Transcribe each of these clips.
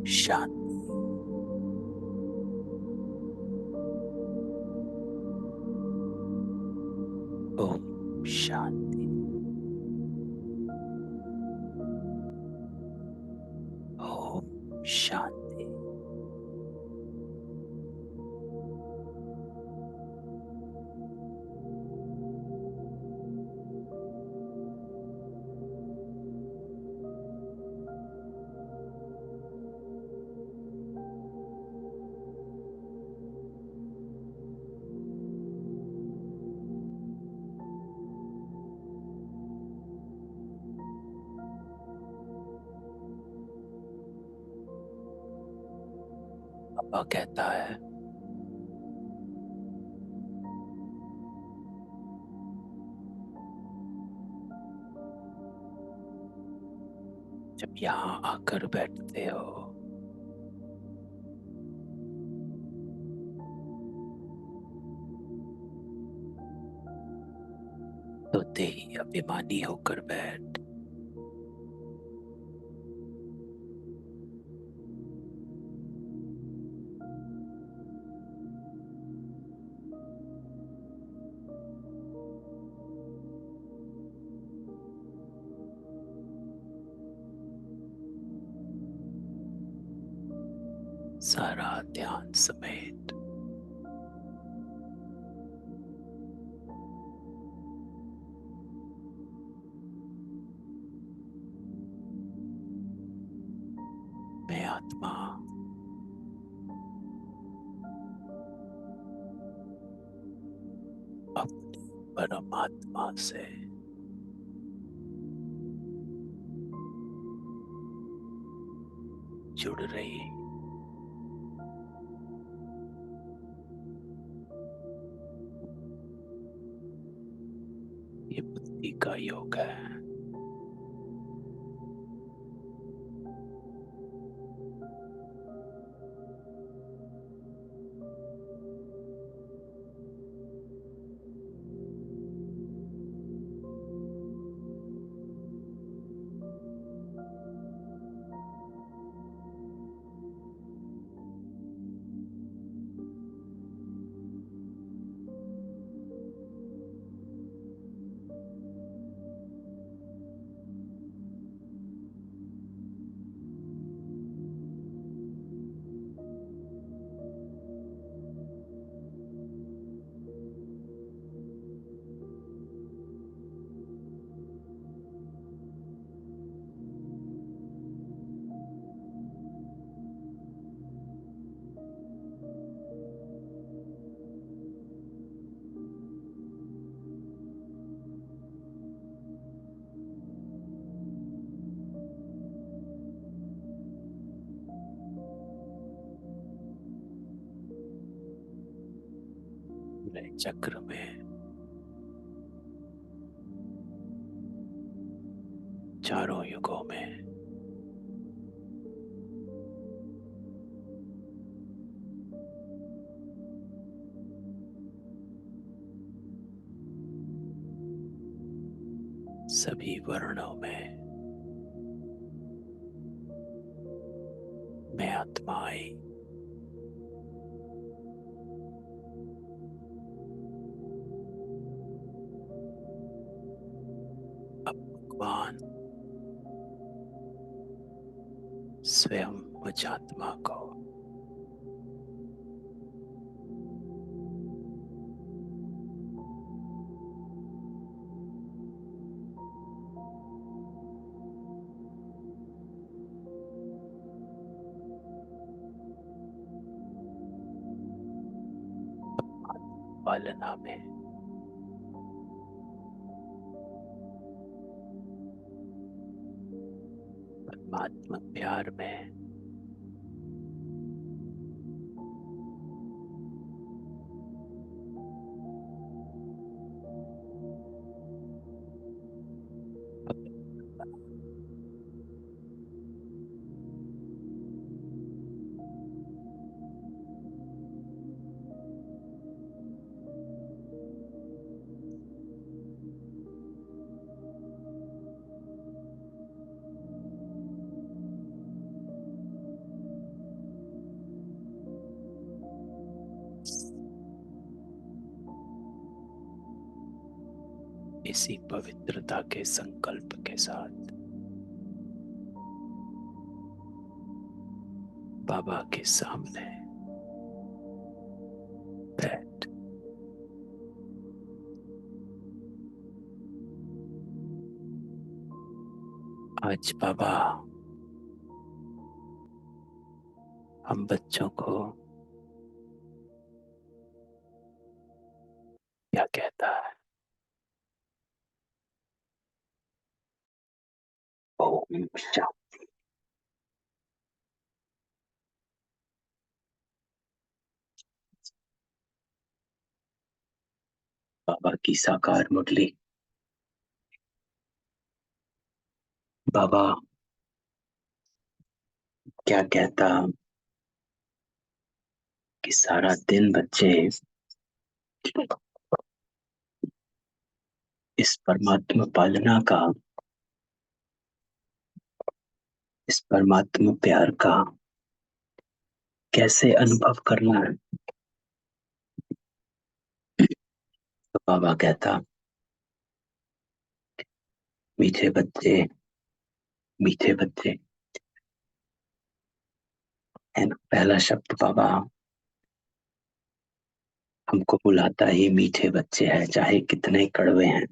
शांति। ओम शांति। ओम शांति। पापा कहता है, जब यहाँ आकर बैठते हो तो तेरी अभिमानी होकर बैठ। सारा ध्यान समेत मैं आत्मा अपनी परमात्मा से जुड़ रही। ये बुद्धि का योग है। पूरे चक्र में चारों युगों में सभी वर्णों में मैं आत्मा आई। अब भगवान स्वयं मुझ आत्मा को पालना में परमात्मा प्यार में इसी पवित्रता के संकल्प के साथ बाबा के सामने बैठ आज बाबा हम बच्चों को क्या कहता है? ओम शांति। बाबा की साकार मुरली। बाबा क्या कहता कि सारा दिन बच्चे इस परमात्मा पालना का, इस परमात्मा प्यार का कैसे अनुभव करना है। तो बाबा कहता, मीठे बच्चे, मीठे बच्चे, है ना। पहला शब्द बाबा हमको बुलाता ही मीठे बच्चे हैं, चाहे कितने कड़वे हैं।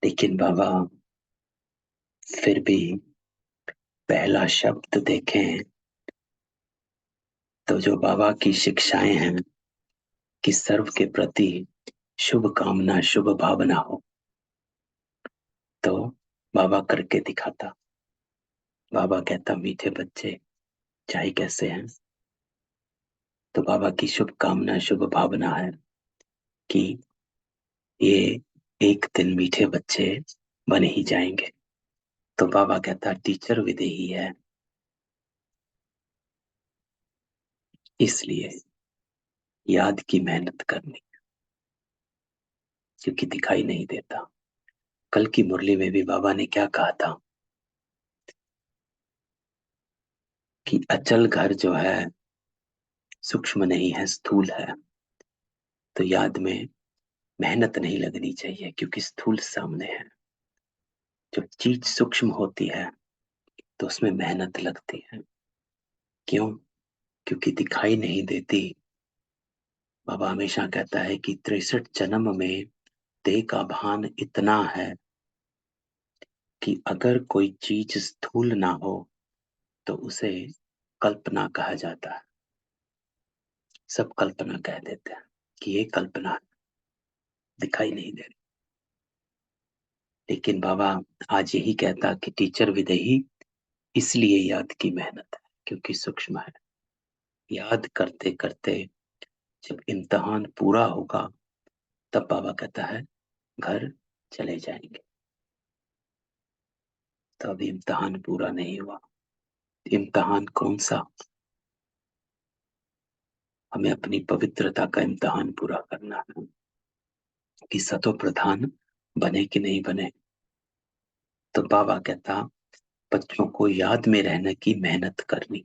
लेकिन बाबा फिर भी पहला शब्द देखें तो जो बाबा की शिक्षाएं हैं कि सर्व के प्रति शुभ कामना, शुभ भावना हो, तो बाबा करके दिखाता। बाबा कहता, मीठे बच्चे चाहे कैसे हैं। तो बाबा की शुभ कामना, शुभ भावना है कि ये एक दिन मीठे बच्चे बन ही जाएंगे। तो बाबा कहता, टीचर विदेही है, इसलिए याद की मेहनत करनी, क्योंकि दिखाई नहीं देता। कल की मुरली में भी बाबा ने क्या कहा था कि अचल घर जो है सूक्ष्म नहीं है, स्थूल है। तो याद में मेहनत नहीं लगनी चाहिए, क्योंकि स्थूल सामने है। जब चीज सूक्ष्म होती है तो उसमें मेहनत लगती है। क्यों? क्योंकि दिखाई नहीं देती। बाबा हमेशा कहता है कि 63 जन्म में देह का भान इतना है कि अगर कोई चीज स्थूल ना हो तो उसे कल्पना कहा जाता है। सब कल्पना कह देते हैं कि ये कल्पना है, दिखाई नहीं दे रही। लेकिन बाबा आज यही कहता कि टीचर विदेही, इसलिए याद की मेहनत है, क्योंकि सूक्ष्म है। याद करते करते जब इम्तिहान पूरा होगा तब बाबा कहता है घर चले जाएंगे। तो अभी इम्तिहान पूरा नहीं हुआ। इम्तिहान कौन सा? हमें अपनी पवित्रता का इम्तिहान पूरा करना है कि सतो प्रधान बने कि नहीं बने। तो बाबा कहता, बच्चों को याद में रहने की मेहनत करनी,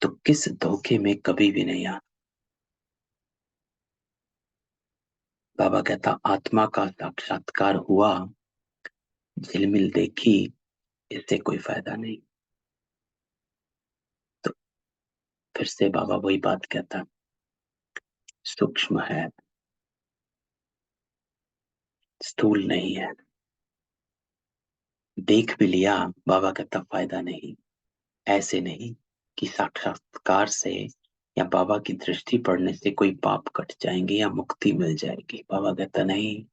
तो किस धोखे में कभी भी नहीं आना। बाबा कहता, आत्मा का साक्षात्कार हुआ, झिलमिल देखी, इससे कोई फायदा नहीं। तो फिर से बाबा वही बात कहता, सूक्ष्म है, स्थूल नहीं है। देख भी लिया, बाबा कहता फायदा नहीं। ऐसे नहीं कि साक्षात्कार से या बाबा की दृष्टि पड़ने से कोई पाप कट जाएंगे या मुक्ति मिल जाएगी। बाबा कहता नहीं,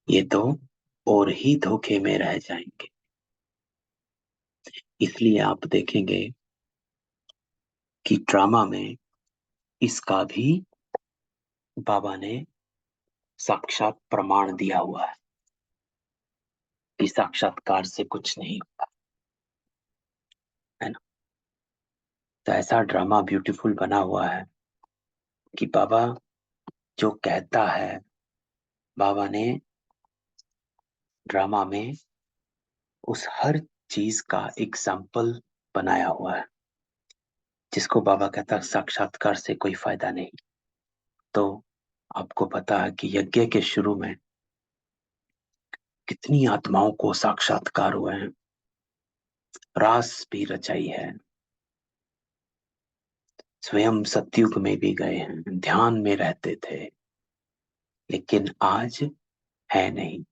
ये तो और ही धोखे में रह जाएंगे। इसलिए आप देखेंगे कि ड्रामा में इसका भी बाबा ने साक्षात प्रमाण दिया हुआ है कि साक्षात्कार से कुछ नहीं होता है ना। तो ऐसा ड्रामा ब्यूटीफुल बना हुआ है कि बाबा जो कहता है, बाबा ने ड्रामा में उस हर चीज का एग्जाम्पल बनाया हुआ है, जिसको बाबा कहता है साक्षात्कार से कोई फायदा नहीं। तो आपको पता है कि यज्ञ के शुरू में कितनी आत्माओं को साक्षात्कार हुए हैं, रास भी रचाई है, स्वयं सतयुग में भी गए हैं, ध्यान में रहते थे, लेकिन आज है नहीं,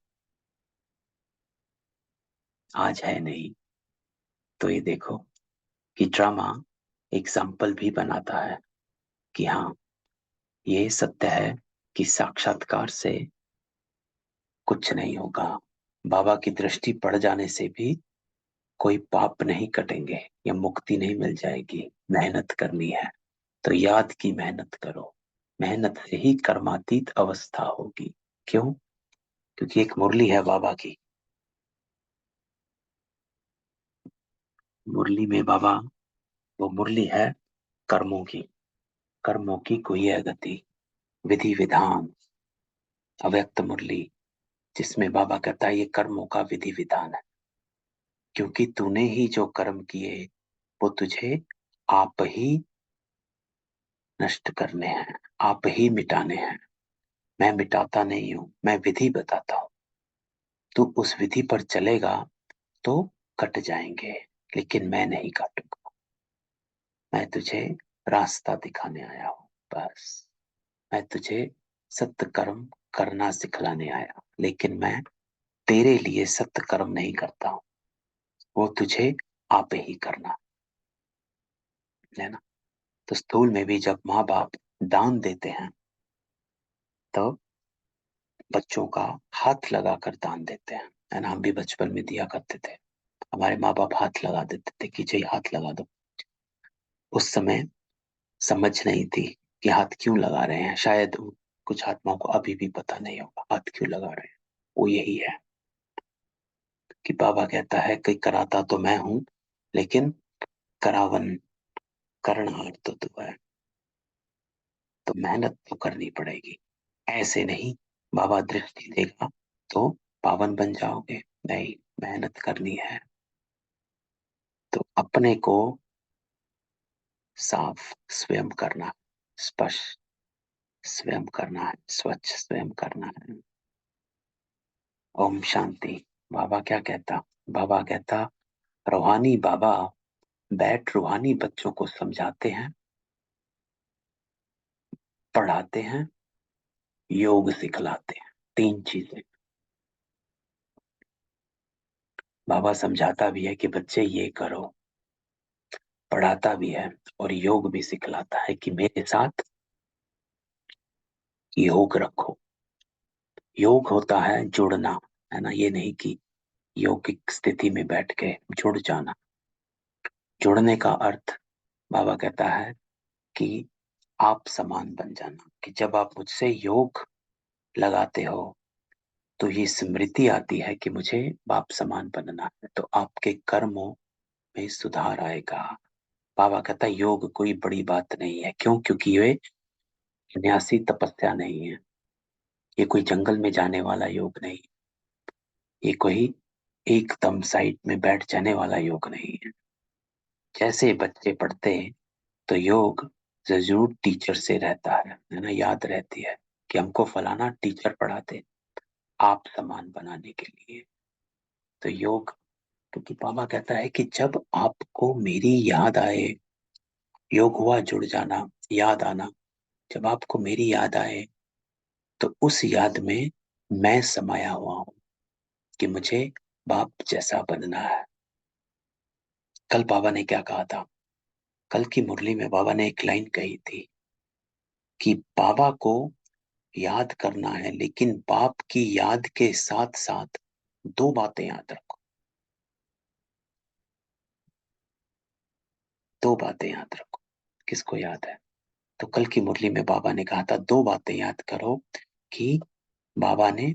आज है नहीं। तो ये देखो कि ड्रामा एग्जाम्पल भी बनाता है कि हाँ, ये सत्य है कि साक्षात्कार से कुछ नहीं होगा। बाबा की दृष्टि पड़ जाने से भी कोई पाप नहीं कटेंगे या मुक्ति नहीं मिल जाएगी। मेहनत करनी है तो याद की मेहनत करो, मेहनत से ही कर्मातीत अवस्था होगी। क्यों? क्योंकि एक मुरली है बाबा की, मुरली में बाबा, वो मुरली है कर्मों की, कर्मों की कोई है गति, विधि विधान, अव्यक्त मुरली, जिसमें बाबा कहता है ये कर्मों का विधि विधान है, क्योंकि तूने ही जो कर्म किए वो तुझे आप ही नष्ट करने हैं, आप ही मिटाने हैं। मैं मिटाता नहीं हूं, मैं विधि बताता हूं। तू उस विधि पर चलेगा तो कट जाएंगे, लेकिन मैं नहीं काटूंगा। मैं तुझे रास्ता दिखाने आया हूं, बस। मैं तुझे सत्य कर्म करना सिखलाने आया, लेकिन मैं तेरे लिए सत्य कर्म नहीं करता हूं, वो तुझे आप ही करना है ना। तो स्थूल में भी जब माँ बाप दान देते हैं तो बच्चों का हाथ लगाकर दान देते हैं, है ना। हम भी बचपन में दिया करते थे, हमारे माँ बाप हाथ लगा देते थे कि जी हाथ लगा दो। उस समय समझ नहीं थी कि हाथ क्यों लगा रहे हैं, शायद कुछ आत्माओं को अभी भी पता नहीं होगा हाथ क्यों लगा रहे हैं। वो यही है कि बाबा कहता है कि कराता तो मैं हूं, लेकिन करावन करनहार तो तू है, तो मेहनत तो करनी पड़ेगी। ऐसे नहीं बाबा दृष्टि देगा तो पावन बन जाओगे, नहीं, मेहनत करनी है। तो अपने को साफ स्वयं करना, स्पष्ट स्वयं करना है, स्वच्छ स्वयं करना है। ओम शांति। बाबा क्या कहता? बाबा कहता, रूहानी बाबा बैठ रूहानी बच्चों को समझाते हैं, पढ़ाते हैं, योग सिखलाते हैं। तीन चीजें बाबा समझाता भी है कि बच्चे ये करो, पढ़ाता भी है और योग भी सिखलाता है कि मेरे साथ योग रखो। योग होता है जुड़ना, है ना। ये नहीं कि योगिक स्थिति में बैठ के जुड़ जाना। जुड़ने का अर्थ बाबा कहता है कि आप समान बन जाना, कि जब आप मुझसे योग लगाते हो तो ये स्मृति आती है कि मुझे बाप समान बनना है, तो आपके कर्मों में सुधार आएगा। बाबा कहता है योग कोई बड़ी बात नहीं है। क्यों? क्योंकि ये न्यासी तपस्या नहीं है, ये कोई जंगल में जाने वाला योग नहीं, ये कोई एकदम साइड में बैठ जाने वाला योग नहीं है। जैसे बच्चे पढ़ते हैं तो योग जरूर टीचर से रहता है ना, याद रहती है कि हमको फलाना टीचर पढ़ाते आप समान बनाने के लिए। तो योग, क्योंकि बाबा कहता है कि जब आपको मेरी याद आए, योग हुआ जुड़ जाना, याद आना, जब आपको मेरी याद आए तो उस याद में मैं समाया हुआ हूं कि मुझे बाप जैसा बनना है। कल बाबा ने क्या कहा था? कल की मुरली में बाबा ने एक लाइन कही थी कि बाबा को याद करना है, लेकिन बाप की याद के साथ साथ दो बातें याद रखो। दो बातें याद रखो। किसको याद है? तो कल की मुरली में बाबा ने कहा था दो बातें याद करो, कि बाबा ने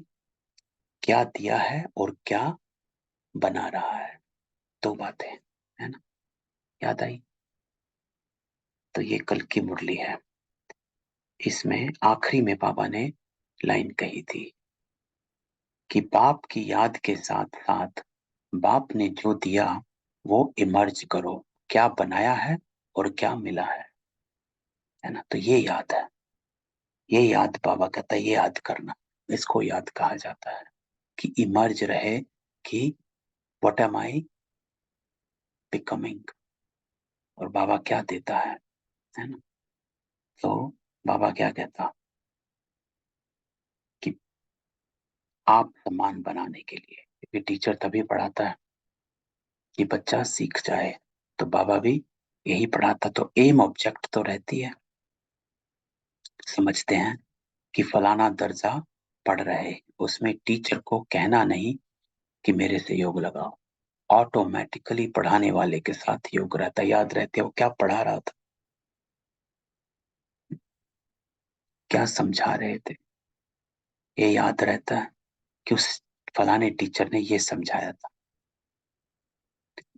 क्या दिया है और क्या बना रहा है। दो बातें, है ना, याद आई। तो ये कल की मुरली है। इसमें आखिरी में बाबा ने लाइन कही थी कि बाप की याद के साथ साथ बाप ने जो दिया वो इमर्ज करो, क्या बनाया है और क्या मिला है ना। तो ये याद है। ये याद, बाबा कहता है ये याद करना, इसको याद कहा जाता है कि इमर्ज रहे कि व्हाट एम आई बिकमिंग। और बाबा क्या देता है ना। तो बाबा क्या कहता कि आप सम्मान बनाने के लिए, क्योंकि टीचर तभी पढ़ाता है कि बच्चा सीख जाए, तो बाबा भी यही पढ़ाता। तो एम ऑब्जेक्ट तो रहती है, समझते हैं कि फलाना दर्जा पढ़ रहे, उसमें टीचर को कहना नहीं कि मेरे से योग लगाओ, ऑटोमेटिकली पढ़ाने वाले के साथ योग रहता। याद रहते वो क्या पढ़ा रहा था, क्या समझा रहे थे, ये याद रहता है कि उस फलाने टीचर ने ये समझाया था।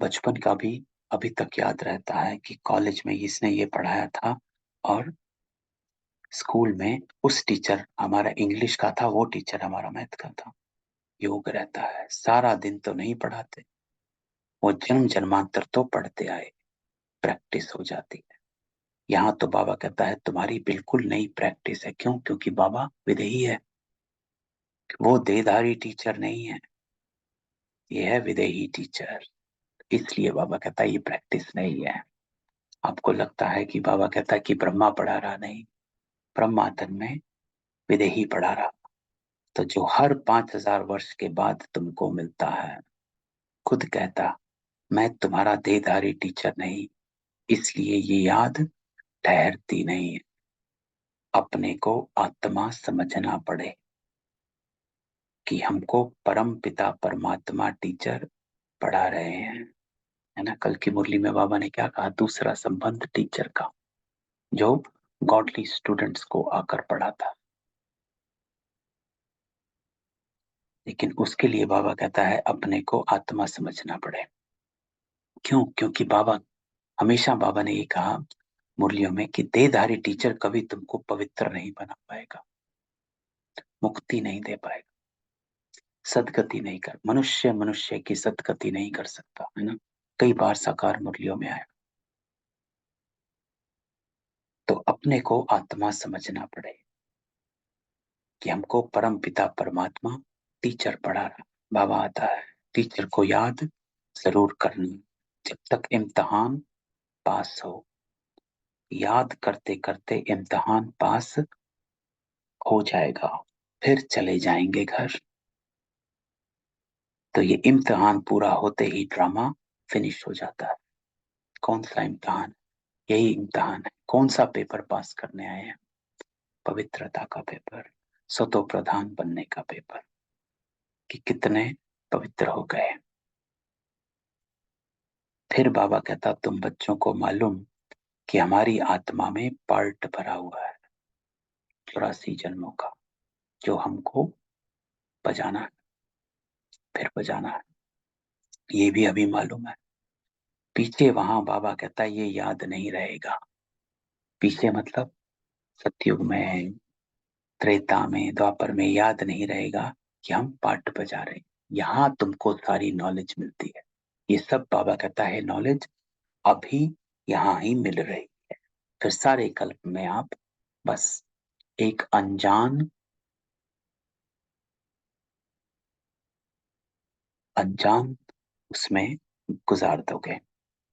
बचपन का भी अभी तक याद रहता है कि कॉलेज में इसने ये पढ़ाया था, और स्कूल में उस टीचर हमारा इंग्लिश का था, वो टीचर हमारा मैथ का था। योग रहता है, सारा दिन तो नहीं पढ़ाते, वो जन्म जन्मांतर तो पढ़ते आए, प्रैक्टिस हो जाती है। यहाँ तो बाबा कहता है तुम्हारी बिल्कुल नई प्रैक्टिस है। क्यों? क्योंकि बाबा विदेही है, वो देहधारी टीचर नहीं है, ये है विदेही टीचर। इसलिए बाबा कहता है ये प्रैक्टिस नहीं है। आपको लगता है कि बाबा कहता है कि ब्रह्मा पढ़ा रहा, नहीं, ब्रह्मातन में विदेही पढ़ा रहा। तो जो हर 5,000 वर्ष के बाद तुमको मिलता है, खुद कहता मैं तुम्हारा देहधारी टीचर नहीं, इसलिए ये याद ठहरती नहीं है। अपने को आत्मा समझना पड़े कि हमको परम पिता परमात्मा टीचर पढ़ा रहे हैं, है ना। कल की मुरली में बाबा ने क्या कहा, दूसरा संबंध टीचर का, जो गॉडली स्टूडेंट्स को आकर पढ़ाता। लेकिन उसके लिए बाबा कहता है अपने को आत्मा समझना पड़े। क्यों? क्योंकि बाबा हमेशा, बाबा ने ये कहा मुरलियों में कि देहधारी टीचर कभी तुमको पवित्र नहीं बना पाएगा, मुक्ति नहीं दे पाएगा, सदगति नहीं कर, मनुष्य मनुष्य की सदगति नहीं कर सकता, है ना। कई बार साकार मुरलियों में आया। तो अपने को आत्मा समझना पड़े कि हमको परम पिता परमात्मा टीचर पढ़ा रहा। बाबा आता है, टीचर को याद जरूर करना, जब तक इम्तिहान पास हो। याद करते करते इम्तिहान पास हो जाएगा, फिर चले जाएंगे घर। तो ये इम्तिहान पूरा होते ही ड्रामा फिनिश हो जाता है। कौन सा इम्तिहान? यही इम्तिहान है। कौन सा पेपर पास करने आए हैं? पवित्रता का पेपर, सतो प्रधान बनने का पेपर, कि कितने पवित्र हो गए। फिर बाबा कहता तुम बच्चों को मालूम कि हमारी आत्मा में पार्ट भरा हुआ है 84 जन्मों का, जो हमको बजाना है, फिर बजाना है, ये भी अभी मालूम है। पीछे वहां बाबा कहता है ये याद नहीं रहेगा। पीछे मतलब सतयुग में, त्रेता में, द्वापर में याद नहीं रहेगा कि हम पार्ट बजा रहे हैं। यहाँ तुमको सारी नॉलेज मिलती है। ये सब बाबा कहता है नॉलेज अभी यहाँ ही मिल रही है। फिर सारे कल्प में आप बस एक अनजान अनजान उसमें गुजार दोगे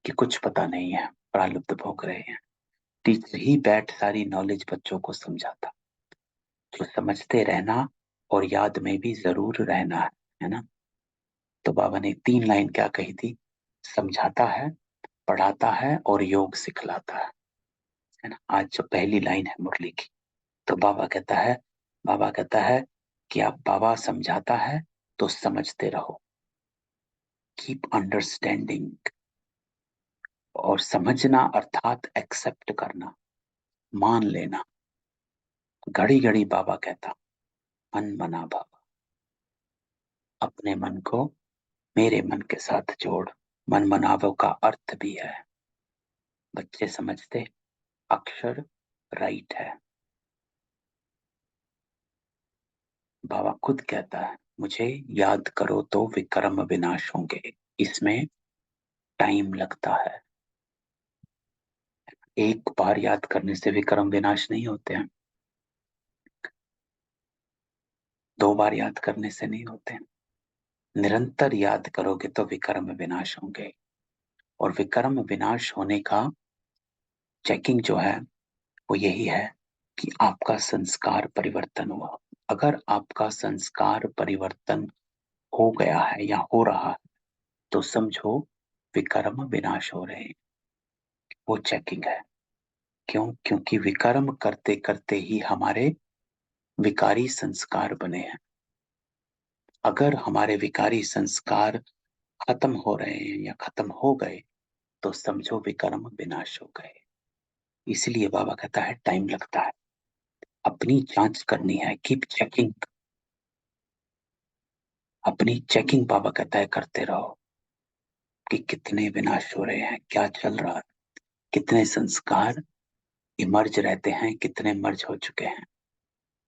कि कुछ पता नहीं है, प्रालब्ध भोग रहे हैं। टीचर ही बैठ सारी नॉलेज बच्चों को समझाता, जो समझते रहना और याद में भी जरूर रहना है ना। तो बाबा ने 3 लाइन क्या कही थी, समझाता है, पढ़ाता है और योग सिखलाता है ना। आज जो पहली लाइन है मुरली की, तो बाबा कहता है कि आप, बाबा समझाता है तो समझते रहो, कीप अंडरस्टैंडिंग। और समझना अर्थात एक्सेप्ट करना, मान लेना। घड़ी घड़ी बाबा कहता मन मना बाबा, अपने मन को मेरे मन के साथ जोड़। मन मनावो का अर्थ भी है, बच्चे समझते, अक्षर राइट है। बाबा खुद कहता है मुझे याद करो तो विक्रम विनाश होंगे, इसमें टाइम लगता है। एक बार याद करने से विक्रम विनाश नहीं होते हैं। 2 बार याद करने से नहीं होते। निरंतर याद करोगे तो विकर्म विनाश होंगे। और विकर्म विनाश होने का चेकिंग जो है वो यही है कि आपका संस्कार परिवर्तन हुआ। अगर आपका संस्कार परिवर्तन हो गया है या हो रहा है तो समझो विकर्म विनाश हो रहे हैं। वो चेकिंग है। क्यों? क्योंकि विकर्म करते करते ही हमारे विकारी संस्कार बने हैं। अगर हमारे विकारी संस्कार खत्म हो रहे हैं या खत्म हो गए तो समझो विकर्म विनाश हो गए। इसलिए बाबा कहता है टाइम लगता है, अपनी जांच करनी है, कीप चेकिंग। अपनी चेकिंग बाबा कहता है करते रहो कि कितने विनाश हो रहे हैं, क्या चल रहा है, कितने संस्कार इमर्ज रहते हैं, कितने मर्ज हो चुके हैं।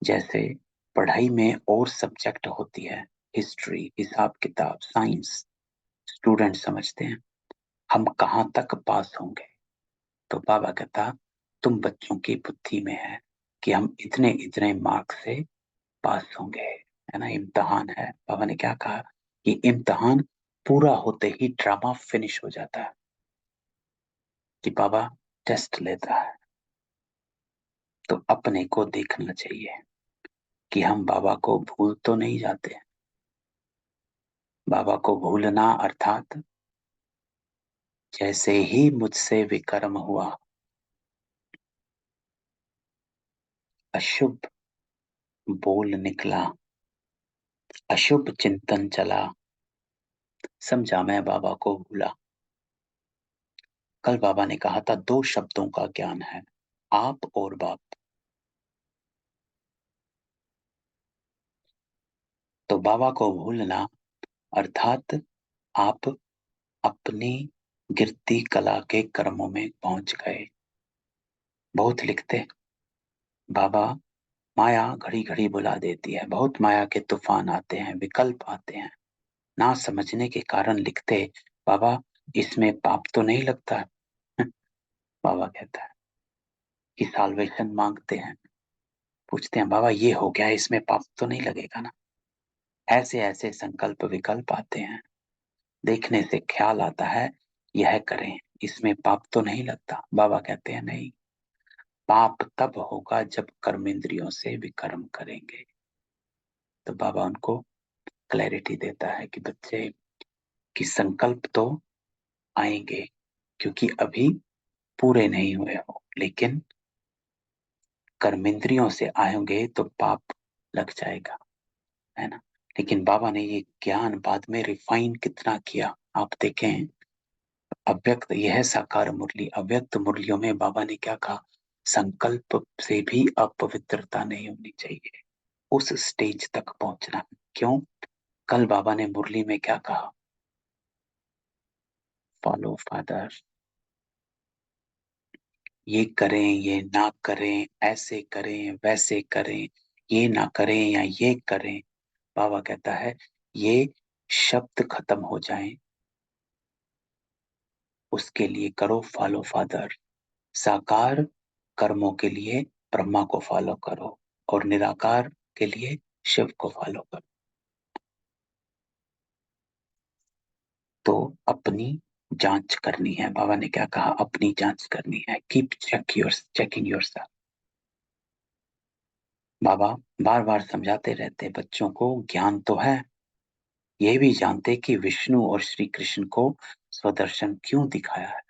जैसे पढ़ाई में और सब्जेक्ट होती है, हिस्ट्री, हिसाब किताब, साइंस, स्टूडेंट समझते हैं हम कहाँ तक पास होंगे। तो बाबा कहता तुम बच्चों की बुद्धि में है कि हम इतने इतने मार्क्स से पास होंगे, है ना। इम्तिहान है, बाबा ने क्या कहा कि इम्तिहान पूरा होते ही ड्रामा फिनिश हो जाता है कि बाबा टेस्ट लेता है। तो अपने को देखना चाहिए कि हम बाबा को भूल तो नहीं जाते। बाबा को भूलना अर्थात जैसे ही मुझसे विकर्म हुआ, अशुभ बोल निकला, अशुभ चिंतन चला, समझा मैं बाबा को भूला। कल बाबा ने कहा था 2 शब्दों का ज्ञान है, आप और बाप। तो बाबा को भूलना अर्थात आप अपनी गिरती कला के कर्मों में पहुंच गए। बहुत लिखते बाबा माया घड़ी घड़ी बुला देती है, बहुत माया के तूफान आते हैं, विकल्प आते हैं। ना समझने के कारण लिखते बाबा इसमें पाप तो नहीं लगता। बाबा कहता है कि साल्वेशन मांगते हैं, पूछते हैं बाबा ये हो गया, इसमें पाप तो नहीं लगेगा ना। ऐसे ऐसे संकल्प विकल्प आते हैं, देखने से ख्याल आता है यह करें, इसमें पाप तो नहीं लगता। बाबा कहते हैं नहीं, पाप तब होगा जब कर्मेंद्रियों से विकर्म करेंगे। तो बाबा उनको क्लैरिटी देता है कि बच्चे कि संकल्प तो आएंगे क्योंकि अभी पूरे नहीं हुए हो, लेकिन कर्मेंद्रियों से आएंगे तो पाप लग जाएगा, है ना। लेकिन बाबा ने ये ज्ञान बाद में रिफाइन कितना किया आप देखें। अव्यक्त, यह है साकार मुरली, अव्यक्त मुरलियों में बाबा ने क्या कहा, संकल्प से भी अपवित्रता नहीं होनी चाहिए, उस स्टेज तक पहुंचना। क्यों? कल बाबा ने मुरली में क्या कहा, फॉलो फादर, ये करें ये ना करें, ऐसे करें वैसे करें, ये ना करें या ये करें। बाबा कहता है ये शब्द खत्म हो जाएं, उसके लिए करो फॉलो फादर। साकार कर्मों के लिए ब्रह्मा को फॉलो करो और निराकार के लिए शिव को फॉलो करो। तो अपनी जांच करनी है। बाबा ने क्या कहा, अपनी जांच करनी है, कीप चेकिंग योरसेल्फ। बाबा बार बार समझाते रहते बच्चों को, ज्ञान तो है, ये भी जानते कि विष्णु और श्री कृष्ण को स्वदर्शन क्यों दिखाया है।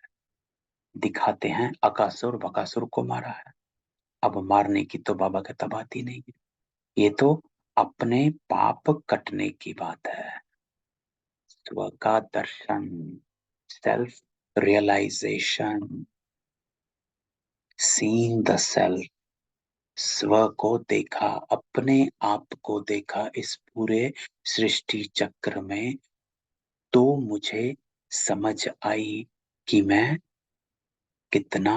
दिखाते हैं अकासुर बकासुर को मारा है। अब मारने की तो बाबा कहता बात ही नहीं है, ये तो अपने पाप कटने की बात है। स्व का दर्शन, self realisation, seeing the self. स्व को देखा, अपने आप को देखा इस पूरे सृष्टि चक्र में, तो मुझे समझ आई कि मैं कितना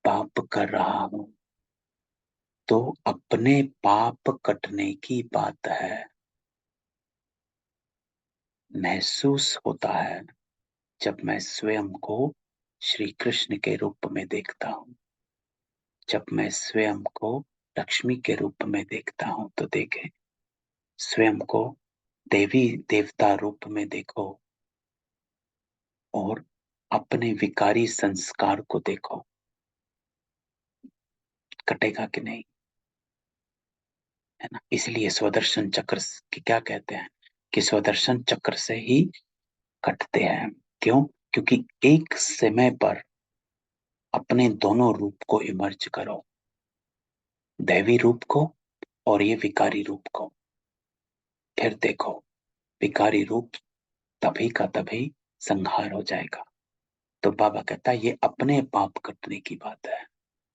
पाप कर रहा हूं। तो अपने पाप कटने की बात है। महसूस होता है जब मैं स्वयं को श्री कृष्ण के रूप में देखता हूं, जब मैं स्वयं को लक्ष्मी के रूप में देखता हूं। तो देखें स्वयं को देवी देवता रूप में देखो और अपने विकारी संस्कार को देखो, कटेगा कि नहीं, है ना। इसलिए स्वदर्शन चक्र की क्या कहते हैं कि स्वदर्शन चक्र से ही कटते हैं। क्यों? क्योंकि एक समय पर अपने दोनों रूप को इमर्ज करो, दैवी रूप को और ये विकारी रूप को, फिर देखो विकारी रूप तभी का तभी संहार हो जाएगा। तो बाबा कहता है ये अपने पाप कटने की बात है,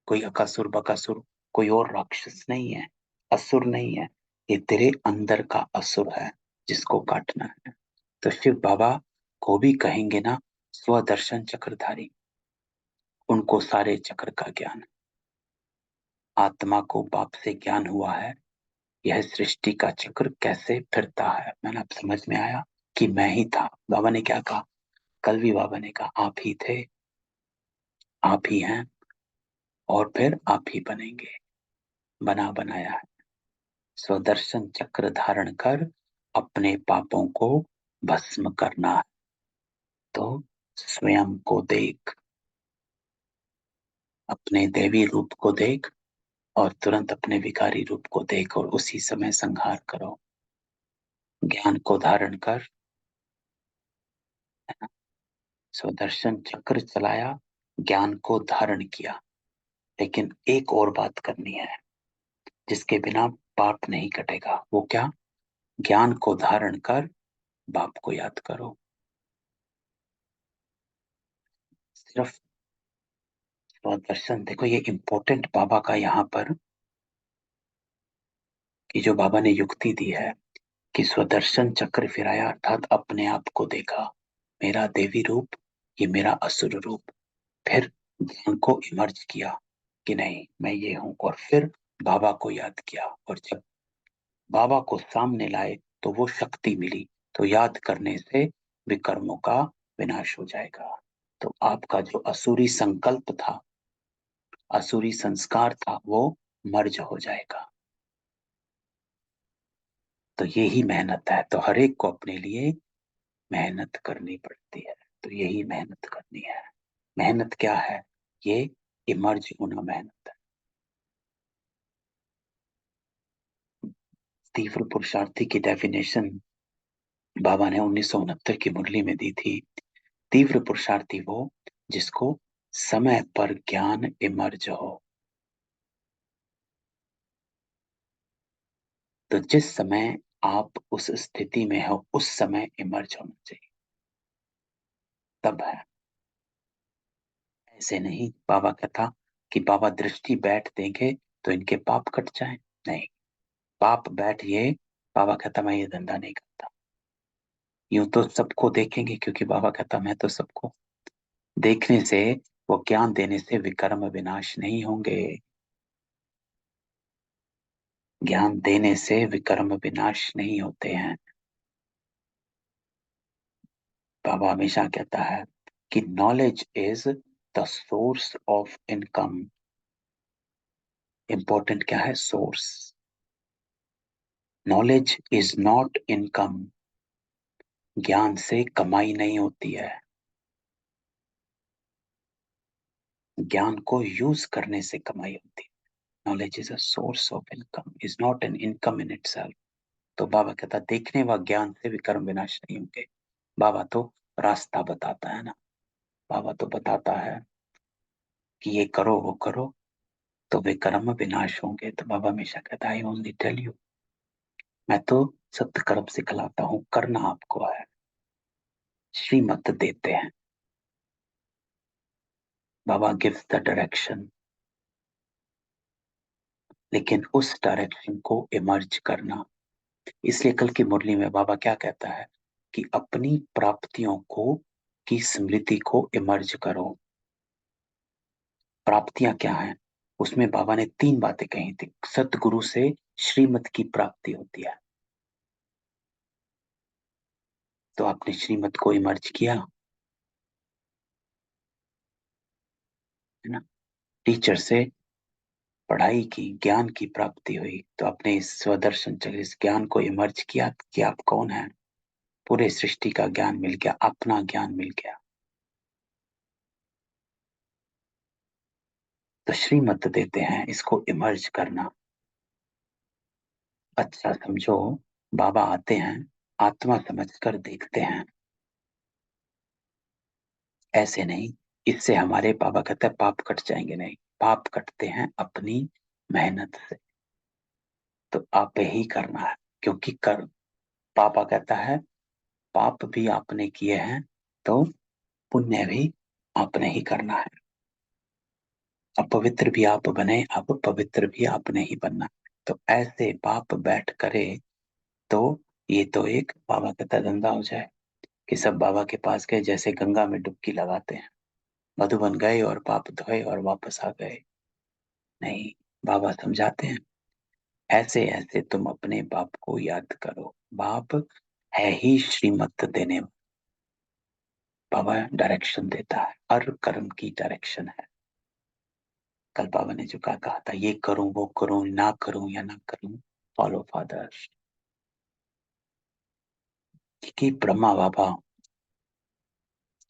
कोई अकासुर बकासुर कोई और राक्षस नहीं है, असुर नहीं है, ये तेरे अंदर का असुर है जिसको काटना है। तो शिव बाबा को भी कहेंगे ना स्वदर्शन चक्रधारी, उनको सारे चक्र का ज्ञान, आत्मा को बाप से ज्ञान हुआ है, यह सृष्टि का चक्र कैसे फिरता है। मैंने अब समझ में आया कि मैं ही था। बाबा ने क्या कहा? कल भी बाबा ने कहा आप ही थे, आप ही हैं और फिर आप ही बनेंगे, बना बनाया है। स्वदर्शन चक्र धारण कर अपने पापों को भस्म करना है। तो स्वयं को देख, अपने देवी रूप को देख और तुरंत अपने विकारी रूप को देख और उसी समय संहार करो। ज्ञान को धारण कर, है ना? स्वदर्शन चक्र चलाया, ज्ञान को धारण किया, लेकिन एक और बात करनी है जिसके बिना पाप नहीं कटेगा। वो क्या? ज्ञान को धारण कर बाप को याद करो। सिर्फ स्वदर्शन देखो, ये इंपॉर्टेंट बाबा का यहाँ पर कि जो बाबा ने युक्ति दी है कि स्वदर्शन चक्र फिराया अर्थात अपने आप को देखा, मेरा देवी रूप, ये मेरा असुर रूप, फिर ज्ञान को इमर्ज किया कि नहीं मैं ये हूं, और फिर बाबा को याद किया, और जब बाबा को सामने लाए तो वो शक्ति मिली, तो याद करने से विकर्मों का विनाश हो जाएगा। तो आपका जो असुरी संकल्प था, असुरी संस्कार था, वो मर्ज हो जाएगा। तो यही मेहनत है। तो हर एक को अपने लिए मेहनत करनी पड़ती है। तो यही मेहनत करनी है। मेहनत क्या है? ये इमर्ज होना मेहनत है। तीव्र पुरुषार्थी की डेफिनेशन बाबा ने 1969 की मुरली में दी थी। तीव्र पुरुषार्थी वो जिसको समय पर ज्ञान इमर्ज हो। तो जिस समय आप उस स्थिति में हो उस समय इमर्ज होना चाहिए, तब है। ऐसे नहीं बाबा कहता कि बाबा दृष्टि बैठ देंगे तो इनके पाप कट जाए, नहीं। पाप बैठ ये, बाबा कहता मैं ये धंधा नहीं करता। यूं तो सबको देखेंगे क्योंकि बाबा कहता मैं तो सबको देखने से, वो ज्ञान देने से विकर्म विनाश नहीं होंगे। ज्ञान देने से विकर्म विनाश नहीं होते हैं। बाबा हमेशा कहता है कि knowledge is the source of income. Important क्या है? Source. Knowledge is not income. ज्ञान से कमाई नहीं होती है। ज्ञान को यूज करने से कमाई होती है। Knowledge is a source of income, is not an income in itself. तो बाबा कहता देखने व ज्ञान से विकर्म विनाश नहीं होंगे। बाबा तो रास्ता बताता है ना। बाबा तो बताता है कि ये करो वो करो तो विकर्म विनाश होंगे। तो बाबा हमेशा कहता है आई ओनली टेल यू, मैं तो सत्य कर्म सिखलाता हूं, करना आपको है। श्रीमत देते हैं। बाबा गिव्स द डायरेक्शन, लेकिन उस डायरेक्शन को इमर्ज करना। इसलिए कल की मुरली में बाबा क्या कहता है कि अपनी प्राप्तियों को की स्मृति को इमर्ज करो। प्राप्तियां क्या हैं? उसमें बाबा ने तीन बातें कही थी। सतगुरु से श्रीमत की प्राप्ति होती है, तो आपने श्रीमत को इमर्ज किया, है ना। टीचर से पढ़ाई की, ज्ञान की प्राप्ति हुई, तो अपने इस स्वदर्शन चक्र, इस ज्ञान को इमर्ज किया कि आप कौन हैं। पूरे सृष्टि का ज्ञान मिल गया, अपना ज्ञान मिल गया। तो श्रीमत देते हैं इसको इमर्ज करना। अच्छा समझो, बाबा आते हैं, आत्मा समझकर देखते हैं, ऐसे नहीं। इससे हमारे बाबा कहते हैं पाप कट जाएंगे, नहीं, पाप कटते हैं अपनी मेहनत से। तो आप ही करना है, क्योंकि कर, पापा कहता है पाप भी आपने किए हैं तो पुण्य भी आपने ही करना है। अपवित्र भी आप बने, अब पवित्र भी आपने ही बनना है। तो ऐसे पाप बैठ करे तो ये तो एक, बाबा कहता धंधा हो जाए कि सब बाबा के पास गए, जैसे गंगा में डुबकी लगाते हैं, मधुबन गए और पाप धोए और वापस आ गए। नहीं, बाबा समझाते हैं ऐसे ऐसे तुम अपने बाप को याद करो। बाप है ही श्रीमत देने वाला। बाबा डायरेक्शन देता है, हर कर्म की डायरेक्शन है। कल बाबा ने जो कहा था, ये करूं वो करूं, ना करूं या ना करूं, फॉलो फादर। कि ब्रह्मा बाबा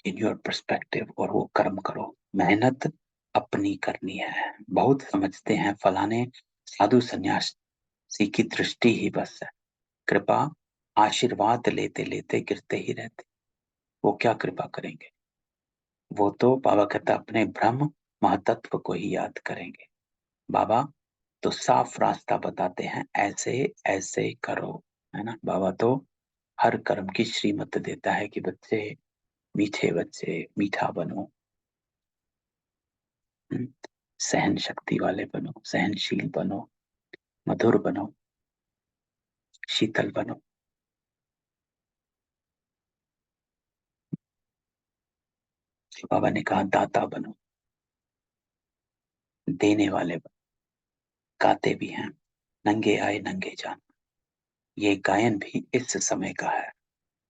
इन योर पर्सपेक्टिव, और वो कर्म करो। मेहनत अपनी करनी है। बहुत समझते हैं फलाने साधु सन्यासी की दृष्टि ही बस है, कृपा आशीर्वाद लेते लेते गिरते ही रहते। वो क्या कृपा करेंगे? वो तो बाबा कहता अपने ब्रह्म महतत्व को ही याद करेंगे। बाबा तो साफ रास्ता बताते हैं, ऐसे ऐसे करो, है ना। बाबा तो हर कर्म की श्रीमत देता है कि बच्चे, मीठे बच्चे, मीठा बनो, हम्म, सहन शक्ति वाले बनो, सहनशील बनो, मधुर बनो, शीतल बनो। तो बाबा ने कहा दाता बनो, देने वाले बनो। गाते भी हैं, नंगे आए नंगे जान। ये गायन भी इस समय का है।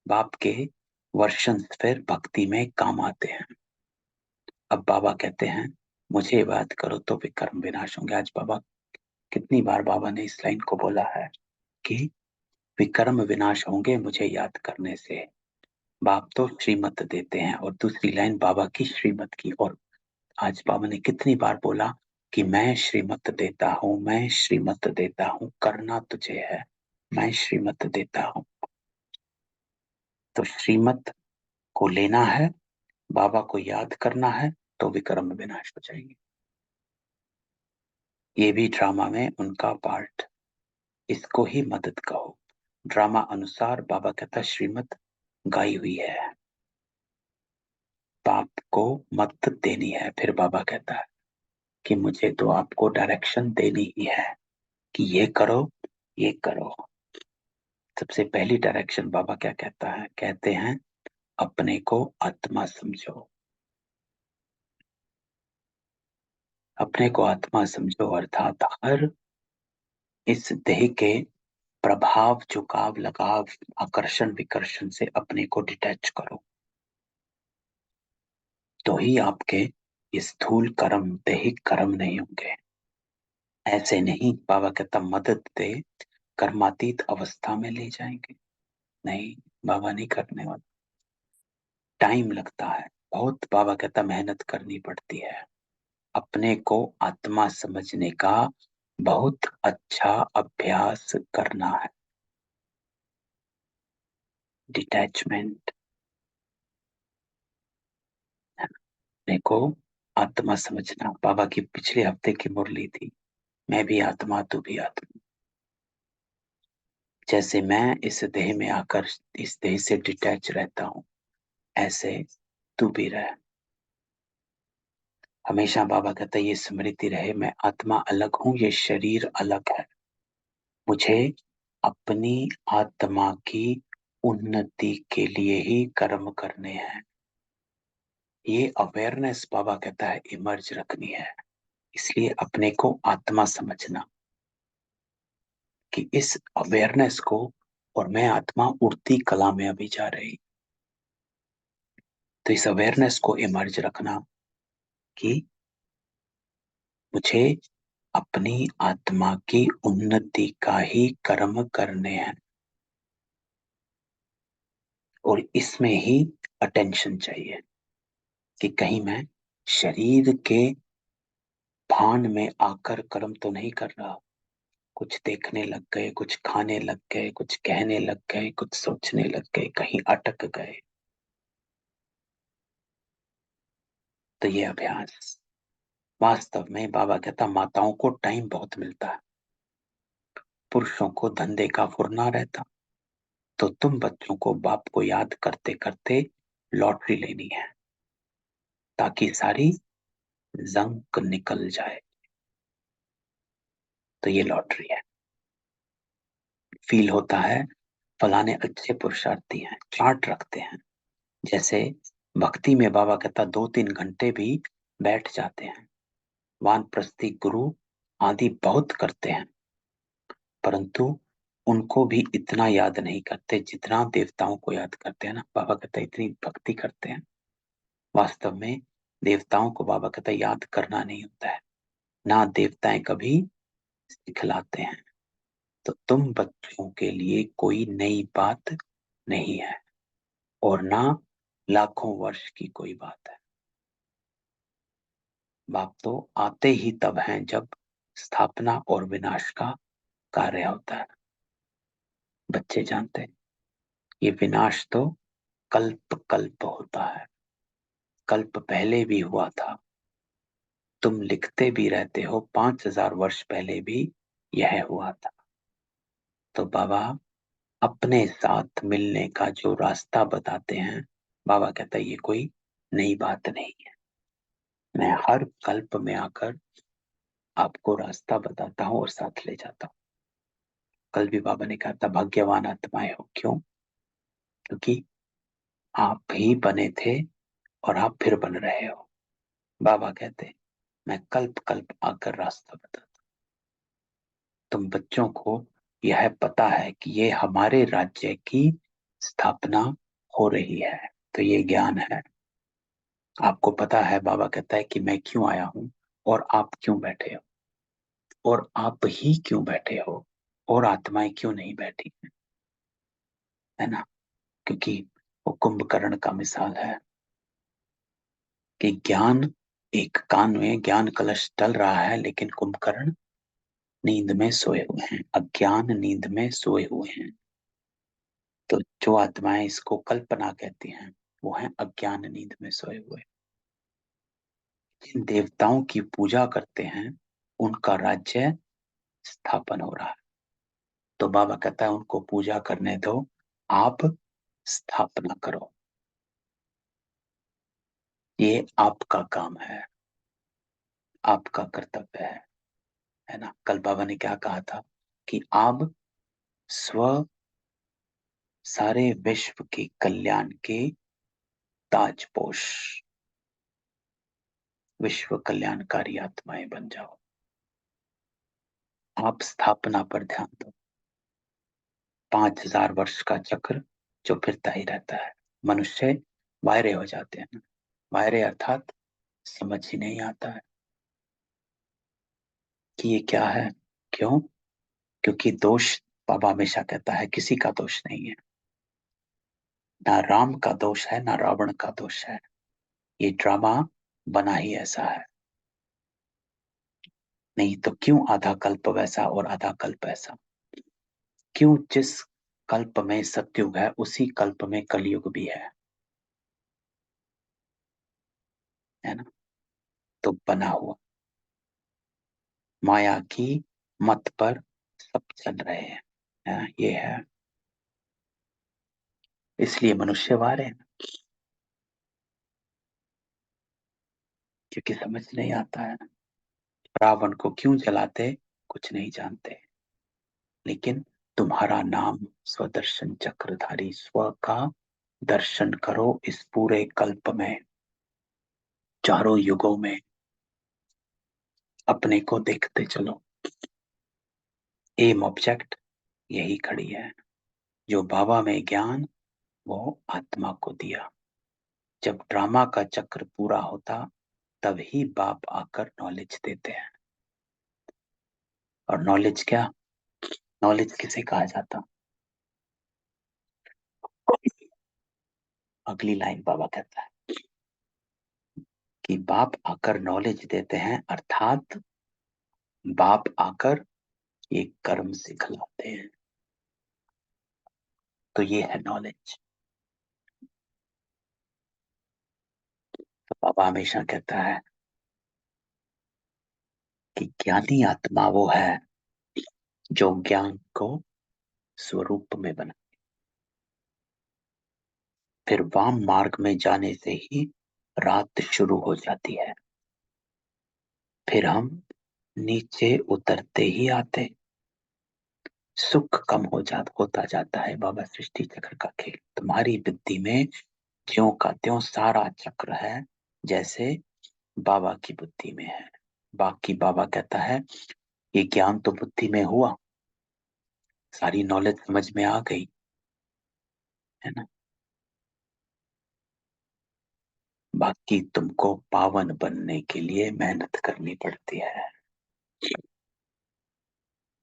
बाप के वर्षन फिर भक्ति में काम आते हैं। अब बाबा कहते हैं मुझे याद करो तो विकर्म विनाश होंगे। आज बाबा, कितनी बार बाबा ने इस लाइन को बोला है कि विकर्म विनाश होंगे मुझे याद करने से। बाप तो श्रीमत देते हैं, और दूसरी लाइन बाबा की श्रीमत की। और आज बाबा ने कितनी बार बोला कि मैं श्रीमत देता हूँ, मैं श्रीमत देता हूँ, करना तुझे है, मैं श्रीमत देता हूँ। तो श्रीमत को लेना है, बाबा को याद करना है, तो विक्रम विनाश हो जाएंगे। ये भी ड्रामा में उनका पार्ट, इसको ही मदद कहो। ड्रामा अनुसार बाबा कहता श्रीमत गाई हुई है, बाप को मत देनी है। फिर बाबा कहता है कि मुझे तो आपको डायरेक्शन देनी ही है कि ये करो, ये करो। सबसे पहली डायरेक्शन बाबा क्या कहता है? कहते हैं अपने को आत्मा समझो। अपने को आत्मा समझो अर्थात हर इस देह के प्रभाव, झुकाव, लगाव, आकर्षण विकर्षण से अपने को डिटैच करो। तो ही आपके ये स्थूल कर्म, दैहिक कर्म नहीं होंगे। ऐसे नहीं, बाबा कहता मदद दे, कर्मातीत अवस्था में ले जाएंगे। नहीं, बाबा नहीं करने वाला। टाइम लगता है बहुत, बाबा कहता मेहनत करनी पड़ती है। अपने को आत्मा समझने का बहुत अच्छा अभ्यास करना है। डिटैचमेंट, अपने को आत्मा समझना। बाबा की पिछले हफ्ते की मुरली थी, मैं भी आत्मा तू भी आत्मा। जैसे मैं इस देह में आकर इस देह से डिटैच रहता हूँ, ऐसे तू भी रह। हमेशा बाबा कहता है ये स्मृति रहे, मैं आत्मा अलग हूं, ये शरीर अलग है। मुझे अपनी आत्मा की उन्नति के लिए ही कर्म करने हैं। ये अवेयरनेस बाबा कहता है इमर्ज रखनी है। इसलिए अपने को आत्मा समझना कि इस अवेयरनेस को, और मैं आत्मा उड़ती कला में अभी जा रही, तो इस अवेयरनेस को इमर्ज रखना कि मुझे अपनी आत्मा की उन्नति का ही कर्म करने हैं, और इसमें ही अटेंशन चाहिए कि कहीं मैं शरीर के भान में आकर कर्म तो नहीं कर रहा। कुछ देखने लग गए, कुछ खाने लग गए, कुछ कहने लग गए, कुछ सोचने लग गए, कहीं अटक गए। तो ये अभ्यास, वास्तव में बाबा कहता माताओं को टाइम बहुत मिलता है, पुरुषों को धंधे का फुरना रहता। तो तुम बच्चों को बाप को याद करते करते लॉटरी लेनी है, ताकि सारी जंक निकल जाए। तो ये लॉटरी है। फील होता है फलाने अच्छे पुरुषार्थी हैं, चार्ट रखते हैं। जैसे भक्ति में बाबा कहता 2-3 घंटे भी बैठ जाते हैं। वानप्रस्थी गुरु आदि बहुत करते हैं, परंतु उनको भी इतना याद नहीं करते जितना देवताओं को याद करते हैं ना। बाबा कहता इतनी भक्ति करते हैं। वास्तव में देवताओं को बाबा कहता याद करना नहीं होता है, ना देवताएं कभी सिखलाते हैं। तो तुम बच्चों के लिए कोई नई बात नहीं है, और ना लाखों वर्ष की कोई बात है। बाप तो आते ही तब हैं जब स्थापना और विनाश का कार्य होता है। बच्चे जानते हैं ये विनाश तो कल्प कल्प होता है, कल्प पहले भी हुआ था। तुम लिखते भी रहते हो 5000 वर्ष पहले भी यह हुआ था। तो बाबा अपने साथ मिलने का जो रास्ता बताते हैं, बाबा कहता है ये कोई नई बात नहीं है। मैं हर कल्प में आकर आपको रास्ता बताता हूँ और साथ ले जाता हूँ। कल भी बाबा ने कहा था भाग्यवान आत्माएं हो। क्यों? क्योंकि आप ही बने थे और आप फिर बन रहे हो। बाबा कहते मैं कल्प कल्प आकर रास्ता बताता। तुम बच्चों को यह पता है कि ये हमारे राज्य की स्थापना हो रही है, तो ये ज्ञान है। आपको पता है बाबा कहता है कि मैं क्यों आया हूं, और आप क्यों बैठे हो, और आप ही क्यों बैठे हो, और आत्माएं क्यों नहीं बैठी हैं, है ना। क्योंकि वो कुंभकर्ण का मिसाल है कि ज्ञान, एक कान में ज्ञान कलश टल रहा है, लेकिन कुंभकर्ण नींद में सोए हुए हैं, अज्ञान नींद में सोए हुए हैं। तो जो आत्माएं इसको कल्पना कहती हैं, वो हैं अज्ञान नींद में सोए हुए। जिन देवताओं की पूजा करते हैं उनका राज्य स्थापन हो रहा है। तो बाबा कहता है उनको पूजा करने दो, आप स्थापना करो। ये आपका काम है, आपका कर्तव्य है ना। कल बाबा ने क्या कहा था कि आप स्व सारे विश्व के कल्याण के ताजपोश, विश्व कल्याणकारी आत्माएं बन जाओ। आप स्थापना पर ध्यान दो। 5000 वर्ष का चक्र जो फिरता ही रहता है। मनुष्य वायरे हो जाते हैं ना। वायरे अर्थात समझ ही नहीं आता है कि ये क्या है। क्यों? क्योंकि दोष, बाबा हमेशा कहता है किसी का दोष नहीं है। ना राम का दोष है, ना रावण का दोष है। ये ड्रामा बना ही ऐसा है। नहीं तो क्यों आधा कल्प वैसा और आधा कल्प ऐसा? क्यों जिस कल्प में सतयुग है उसी कल्प में कलयुग भी है ना। तो बना हुआ माया की मत पर सब चल रहे हैं, ये है। इसलिए मनुष्य वार है, क्योंकि समझ नहीं आता है। रावण को क्यों जलाते कुछ नहीं जानते, लेकिन तुम्हारा नाम स्वदर्शन चक्रधारी, स्व का दर्शन करो इस पूरे कल्प में, चारों युगों में अपने को देखते चलो। एम ऑब्जेक्ट यही खड़ी है। जो बाबा में ज्ञान, वो आत्मा को दिया। जब ड्रामा का चक्र पूरा होता तभी बाप आकर नॉलेज देते हैं। और नॉलेज क्या, नॉलेज किसे कहा जाता? अगली लाइन बाबा कहता है कि बाप आकर नॉलेज देते हैं, अर्थात बाप आकर ये कर्म सिखलाते हैं। तो ये है नॉलेज। तो बाबा हमेशा कहता है कि ज्ञानी आत्मा वो है जो ज्ञान को स्वरूप में बना, फिर वाम मार्ग में जाने से ही रात शुरू हो जाती है। फिर हम नीचे उतरते ही आते, सुख कम होता जाता है। बाबा सृष्टि चक्र का खेल तुम्हारी बुद्धि में ज्यों का त्यों सारा चक्र है, जैसे बाबा की बुद्धि में है। बाकी बाबा कहता है ये ज्ञान तो बुद्धि में हुआ, सारी नॉलेज समझ में आ गई, है ना, बाकी तुमको पावन बनने के लिए मेहनत करनी पड़ती है।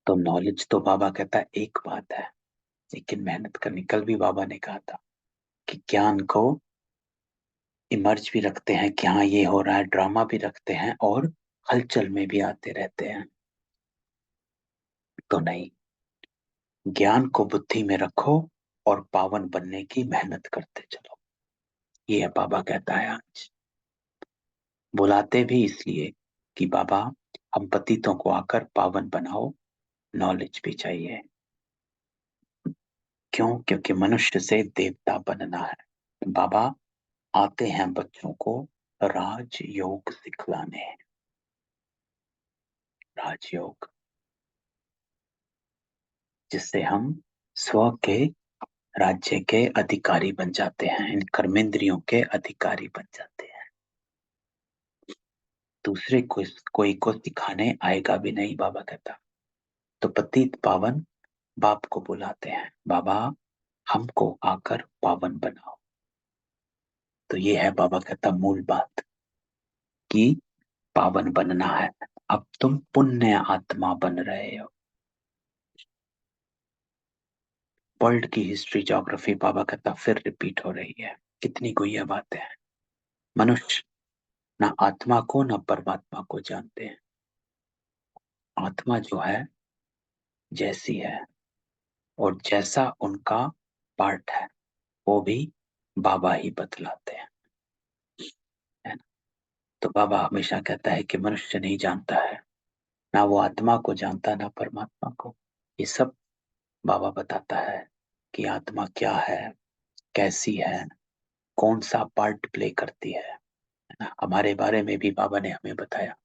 तो नॉलेज तो बाबा कहता है एक बात है, लेकिन मेहनत करनी, कल भी बाबा ने कहा था कि ज्ञान को इमर्ज भी रखते हैं कि हाँ ये हो रहा है, ड्रामा भी रखते हैं और हलचल में भी आते रहते हैं। तो नहीं, ज्ञान को बुद्धि में रखो और पावन बनने की मेहनत करते चलो। ये है बाबा कहता है आज। बुलाते भी इसलिए कि बाबा हम पतितों को आकर पावन बनाओ, नॉलेज भी चाहिए। क्यों? क्योंकि मनुष्य से देवता बनना है। बाबा आते हैं बच्चों को राजयोग सिखलाने। राजयोग, जिससे हम स्व के राज्य के अधिकारी बन जाते हैं, इन कर्मेंद्रियों के अधिकारी बन जाते हैं। दूसरे को कोई को सिखाने आएगा भी नहीं, बाबा कहता। तो पतित पावन बाप को बुलाते हैं, बाबा हमको आकर पावन बनाओ। तो ये है बाबा कहता मूल बात कि पावन बनना है। अब तुम पुण्य आत्मा बन रहे हो। वर्ल्ड की हिस्ट्री ज्योग्राफी बाबा कहता फिर रिपीट हो रही है। कितनी गुह्य बातें हैं। मनुष्य ना आत्मा को ना परमात्मा को जानते हैं। आत्मा जो है जैसी है और जैसा उनका पार्ट है, वो भी बाबा ही बतलाते हैं, है ना। तो बाबा हमेशा कहता है कि मनुष्य नहीं जानता है, ना वो आत्मा को जानता ना परमात्मा को। ये सब बाबा बताता है कि आत्मा क्या है, कैसी है, कौन सा पार्ट प्ले करती है ना। हमारे बारे में भी बाबा ने हमें बताया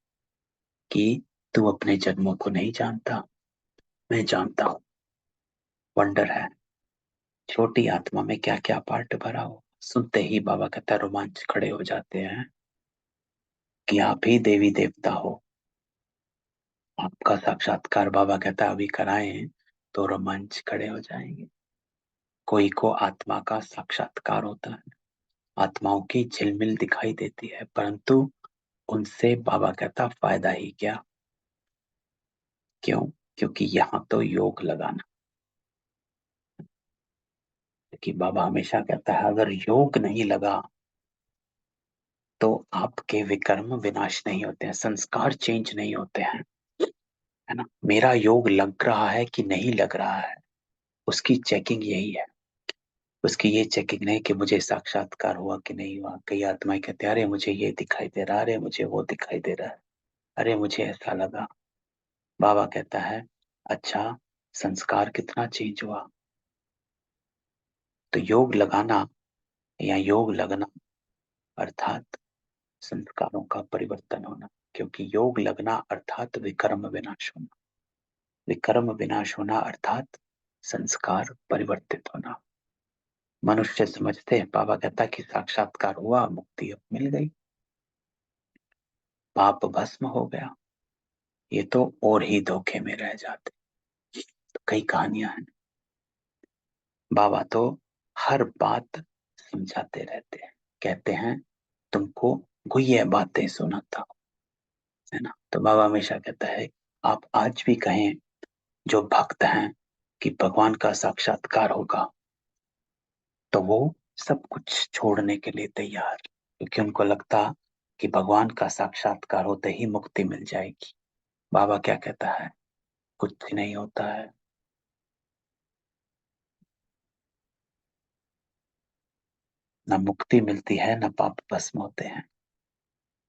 कि तू अपने जन्मों को नहीं जानता, मैं जानता हूँ। वंडर है छोटी आत्मा में क्या क्या पार्ट भरा हो। सुनते ही बाबा कहता रोमांच खड़े हो जाते हैं कि आप ही देवी देवता हो। आपका साक्षात्कार बाबा कहता अभी कराएं तो रोमांच खड़े हो जाएंगे। कोई को आत्मा का साक्षात्कार होता है, आत्माओं की झिलमिल दिखाई देती है, परंतु उनसे बाबा कहता फायदा ही क्या। क्यों? क्योंकि यहाँ तो योग लगाना। क्योंकि बाबा हमेशा कहता है अगर योग नहीं लगा तो आपके विकर्म विनाश नहीं होते हैं, संस्कार चेंज नहीं होते हैं, है ना। मेरा योग लग रहा है कि नहीं लग रहा है, उसकी चेकिंग यही है। उसकी ये चेकिंग नहीं कि मुझे साक्षात्कार हुआ कि नहीं हुआ। कई आत्माएं कहते हैं अरे मुझे ये दिखाई दे रहा है, अरे मुझे वो दिखाई दे रहा है, अरे मुझे ऐसा लगा। बाबा कहता है अच्छा, संस्कार कितना चेंज हुआ। तो योग लगाना या योग लगना अर्थात संस्कारों का परिवर्तन होना। क्योंकि योग लगना अर्थात विकर्म विनाश होना, विकर्म विनाश होना अर्थात संस्कार परिवर्तित होना। मनुष्य समझते हैं, बाबा कहता कि साक्षात्कार हुआ, मुक्ति अब मिल गई, पाप भस्म हो गया। ये तो और ही धोखे में रह जाते। तो कई कहानियां हैं, बाबा तो हर बात समझाते रहते हैं, कहते हैं तुमको गुह्य बातें सुनाता हूं, है ना। तो बाबा हमेशा कहता है आप आज भी कहें जो भक्त हैं कि भगवान का साक्षात्कार होगा, तो वो सब कुछ छोड़ने के लिए तैयार, क्योंकि उनको लगता कि भगवान का साक्षात्कार होते ही मुक्ति मिल जाएगी। बाबा क्या कहता है? कुछ भी नहीं होता है। न मुक्ति मिलती है, न पाप भस्म होते हैं।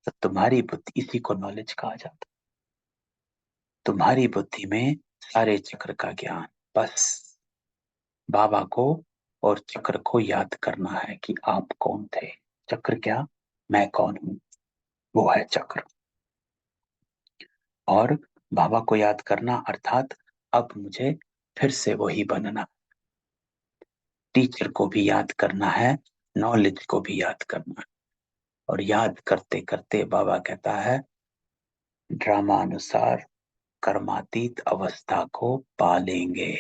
तो तुम्हारी बुद्धि, इसी को नॉलेज कहा जाता है। तुम्हारी बुद्धि में सारे चक्र का ज्ञान, बस बाबा को और चक्र को याद करना है कि आप कौन थे। चक्र क्या? मैं कौन हूं, वो है चक्र। और बाबा को याद करना अर्थात अब मुझे फिर से वही बनना। टीचर को भी याद करना है, नॉलेज को भी याद करना है। और याद करते करते बाबा कहता है ड्रामा अनुसार कर्मातीत अवस्था को पा लेंगे।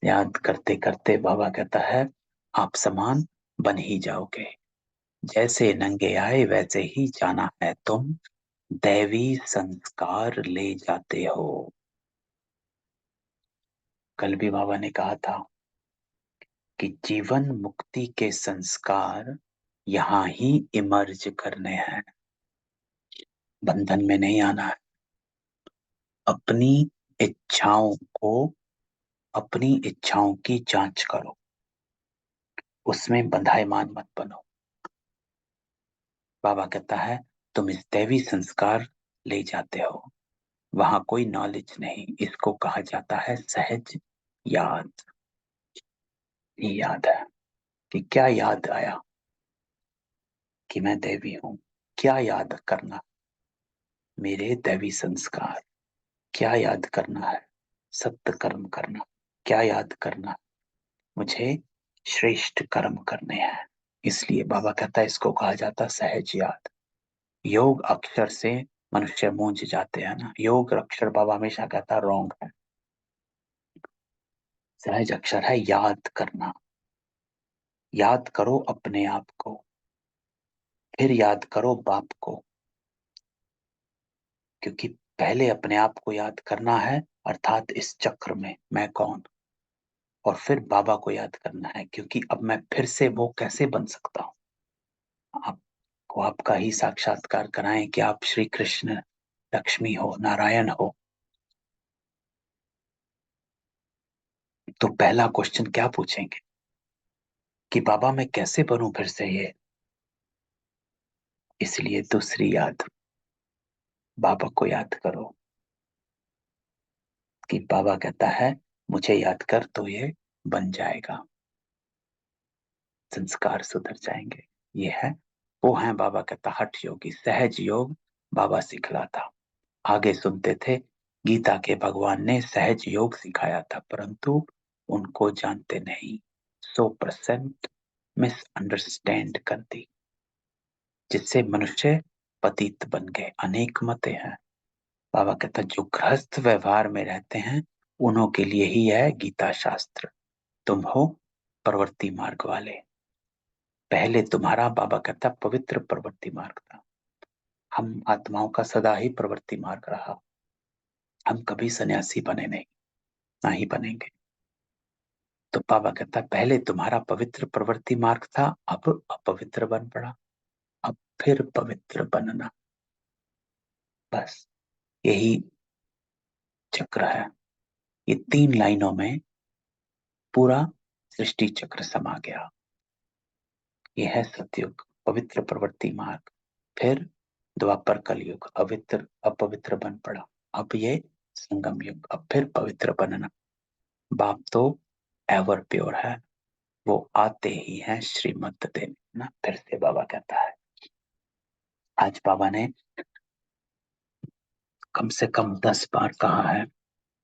याद करते करते बाबा कहता है आप समान बन ही जाओगे। जैसे नंगे आए वैसे ही जाना है तुम, दैवी संस्कार ले जाते हो। कल भी बाबा ने कहा था कि जीवन मुक्ति के संस्कार यहाँ ही इमर्ज करने हैं, बंधन में नहीं आना है। अपनी इच्छाओं को, अपनी इच्छाओं की जांच करो, उसमें बंधायमान मत बनो। बाबा कहता है तुम इस दैवी संस्कार ले जाते हो, वहां कोई नॉलेज नहीं, इसको कहा जाता है सहज याद। ये याद है कि क्या याद आया कि मैं देवी हूं। क्या याद करना? मेरे दैवी संस्कार। क्या याद करना है? सत्य कर्म करना। क्या याद करना? मुझे श्रेष्ठ कर्म करने हैं। इसलिए बाबा कहता है इसको कहा जाता सहज याद। योग अक्षर से मनुष्य मूंझ जाते हैं ना, योग अक्षर बाबा हमेशा कहता रॉन्ग है। सहज अक्षर है याद करना। याद करो अपने आप को, फिर याद करो बाप को, क्योंकि पहले अपने आप को याद करना है, अर्थात इस चक्र में मैं कौन। और फिर बाबा को याद करना है, क्योंकि अब मैं फिर से वो कैसे बन सकता हूं। आपको आपका ही साक्षात्कार कराएं कि आप श्री कृष्ण, लक्ष्मी हो, नारायण हो। तो पहला क्वेश्चन क्या पूछेंगे कि बाबा मैं कैसे बनूं फिर से ये। इसलिए दूसरी याद, बाबा को याद करो कि बाबा कहता है मुझे याद कर तो ये बन जाएगा, संस्कार सुधर जाएंगे। ये है, वो है बाबा कहता हठ योगी। सहज योग बाबा सिखलाता। आगे सुनते थे गीता के भगवान ने सहज योग सिखाया था, परंतु उनको जानते नहीं। 100% मिसअंडरस्टैंड कर दी, जिससे मनुष्य पतित बन गए। अनेक मतें हैं। बाबा कहता जो गृहस्थ व्यवहार में रहते हैं उन्हों के लिए ही है गीता शास्त्र। तुम हो प्रवृत्ति मार्ग वाले। पहले तुम्हारा, बाबा कहता पवित्र प्रवृत्ति मार्ग था। हम आत्माओं का सदा ही प्रवृत्ति मार्ग रहा। हम कभी सन्यासी बने नहीं, ना ही बनेंगे। तो बाबा कहता पहले तुम्हारा पवित्र प्रवृत्ति मार्ग था, अब अपवित्र बन पड़ा, अब फिर पवित्र बनना। बस यही चक्र है। ये 3 लाइनों में पूरा सृष्टि चक्र समा गया। यह है सतयुग, पवित्र प्रवृत्ति मार्ग। फिर द्वापर कलयुग, अवित्र अपवित्र बन पड़ा। अब ये संगम युग, अब फिर पवित्र बनना। बाप तो एवर प्योर है, वो आते ही हैं श्रीमत देने ना। फिर से बाबा कहता है, आज बाबा ने कम से कम 10 बार कहा है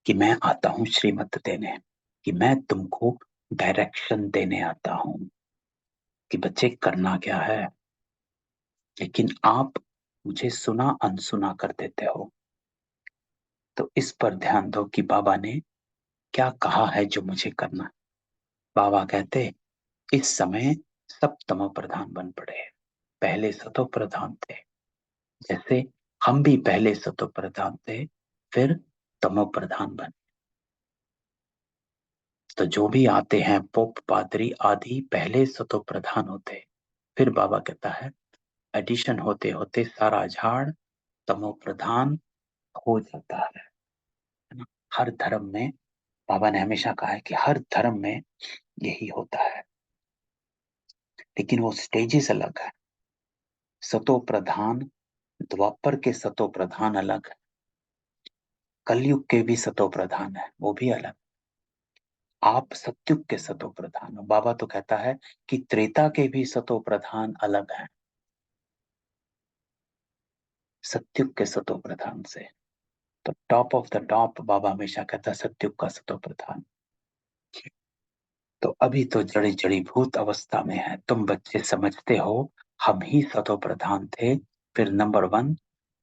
कि मैं आता हूं श्रीमत देने, कि मैं तुमको डायरेक्शन देने आता हूं कि बच्चे करना क्या है। लेकिन आप मुझे सुना अनसुना कर देते हो। तो इस पर ध्यान दो कि बाबा ने क्या कहा है जो मुझे करना है। बाबा कहते इस समय सब तमो प्रधान बन पड़े हैं, पहले सतो प्रधान थे। जैसे हम भी पहले सतो प्रधान थे, फिर तमो प्रधान बने। तो जो भी आते हैं पोप पादरी आदि पहले सतो प्रधान होते, फिर बाबा कहता है एडिशन होते होते सारा झाड़ तमो प्रधान हो जाता है ना। हर धर्म में बाबा ने हमेशा कहा है कि हर धर्म में यही होता है, लेकिन वो स्टेजेस अलग है। सतो प्रधान, द्वापर के सतो प्रधान अलग है, कलयुग के भी सतो प्रधान है, वो भी अलग। आप सत्युग के सतो प्रधान हो। बाबा तो कहता है कि त्रेता के भी सतो प्रधान अलग हैं सत्युग के सतो प्रधान से। तो टॉप ऑफ द टॉप बाबा हमेशा कहता है सत्युग का सतो प्रधान। तो अभी तो जड़ी जड़ी भूत अवस्था में है, तुम बच्चे समझते हो हम ही सतो प्रधान थे, फिर नंबर वन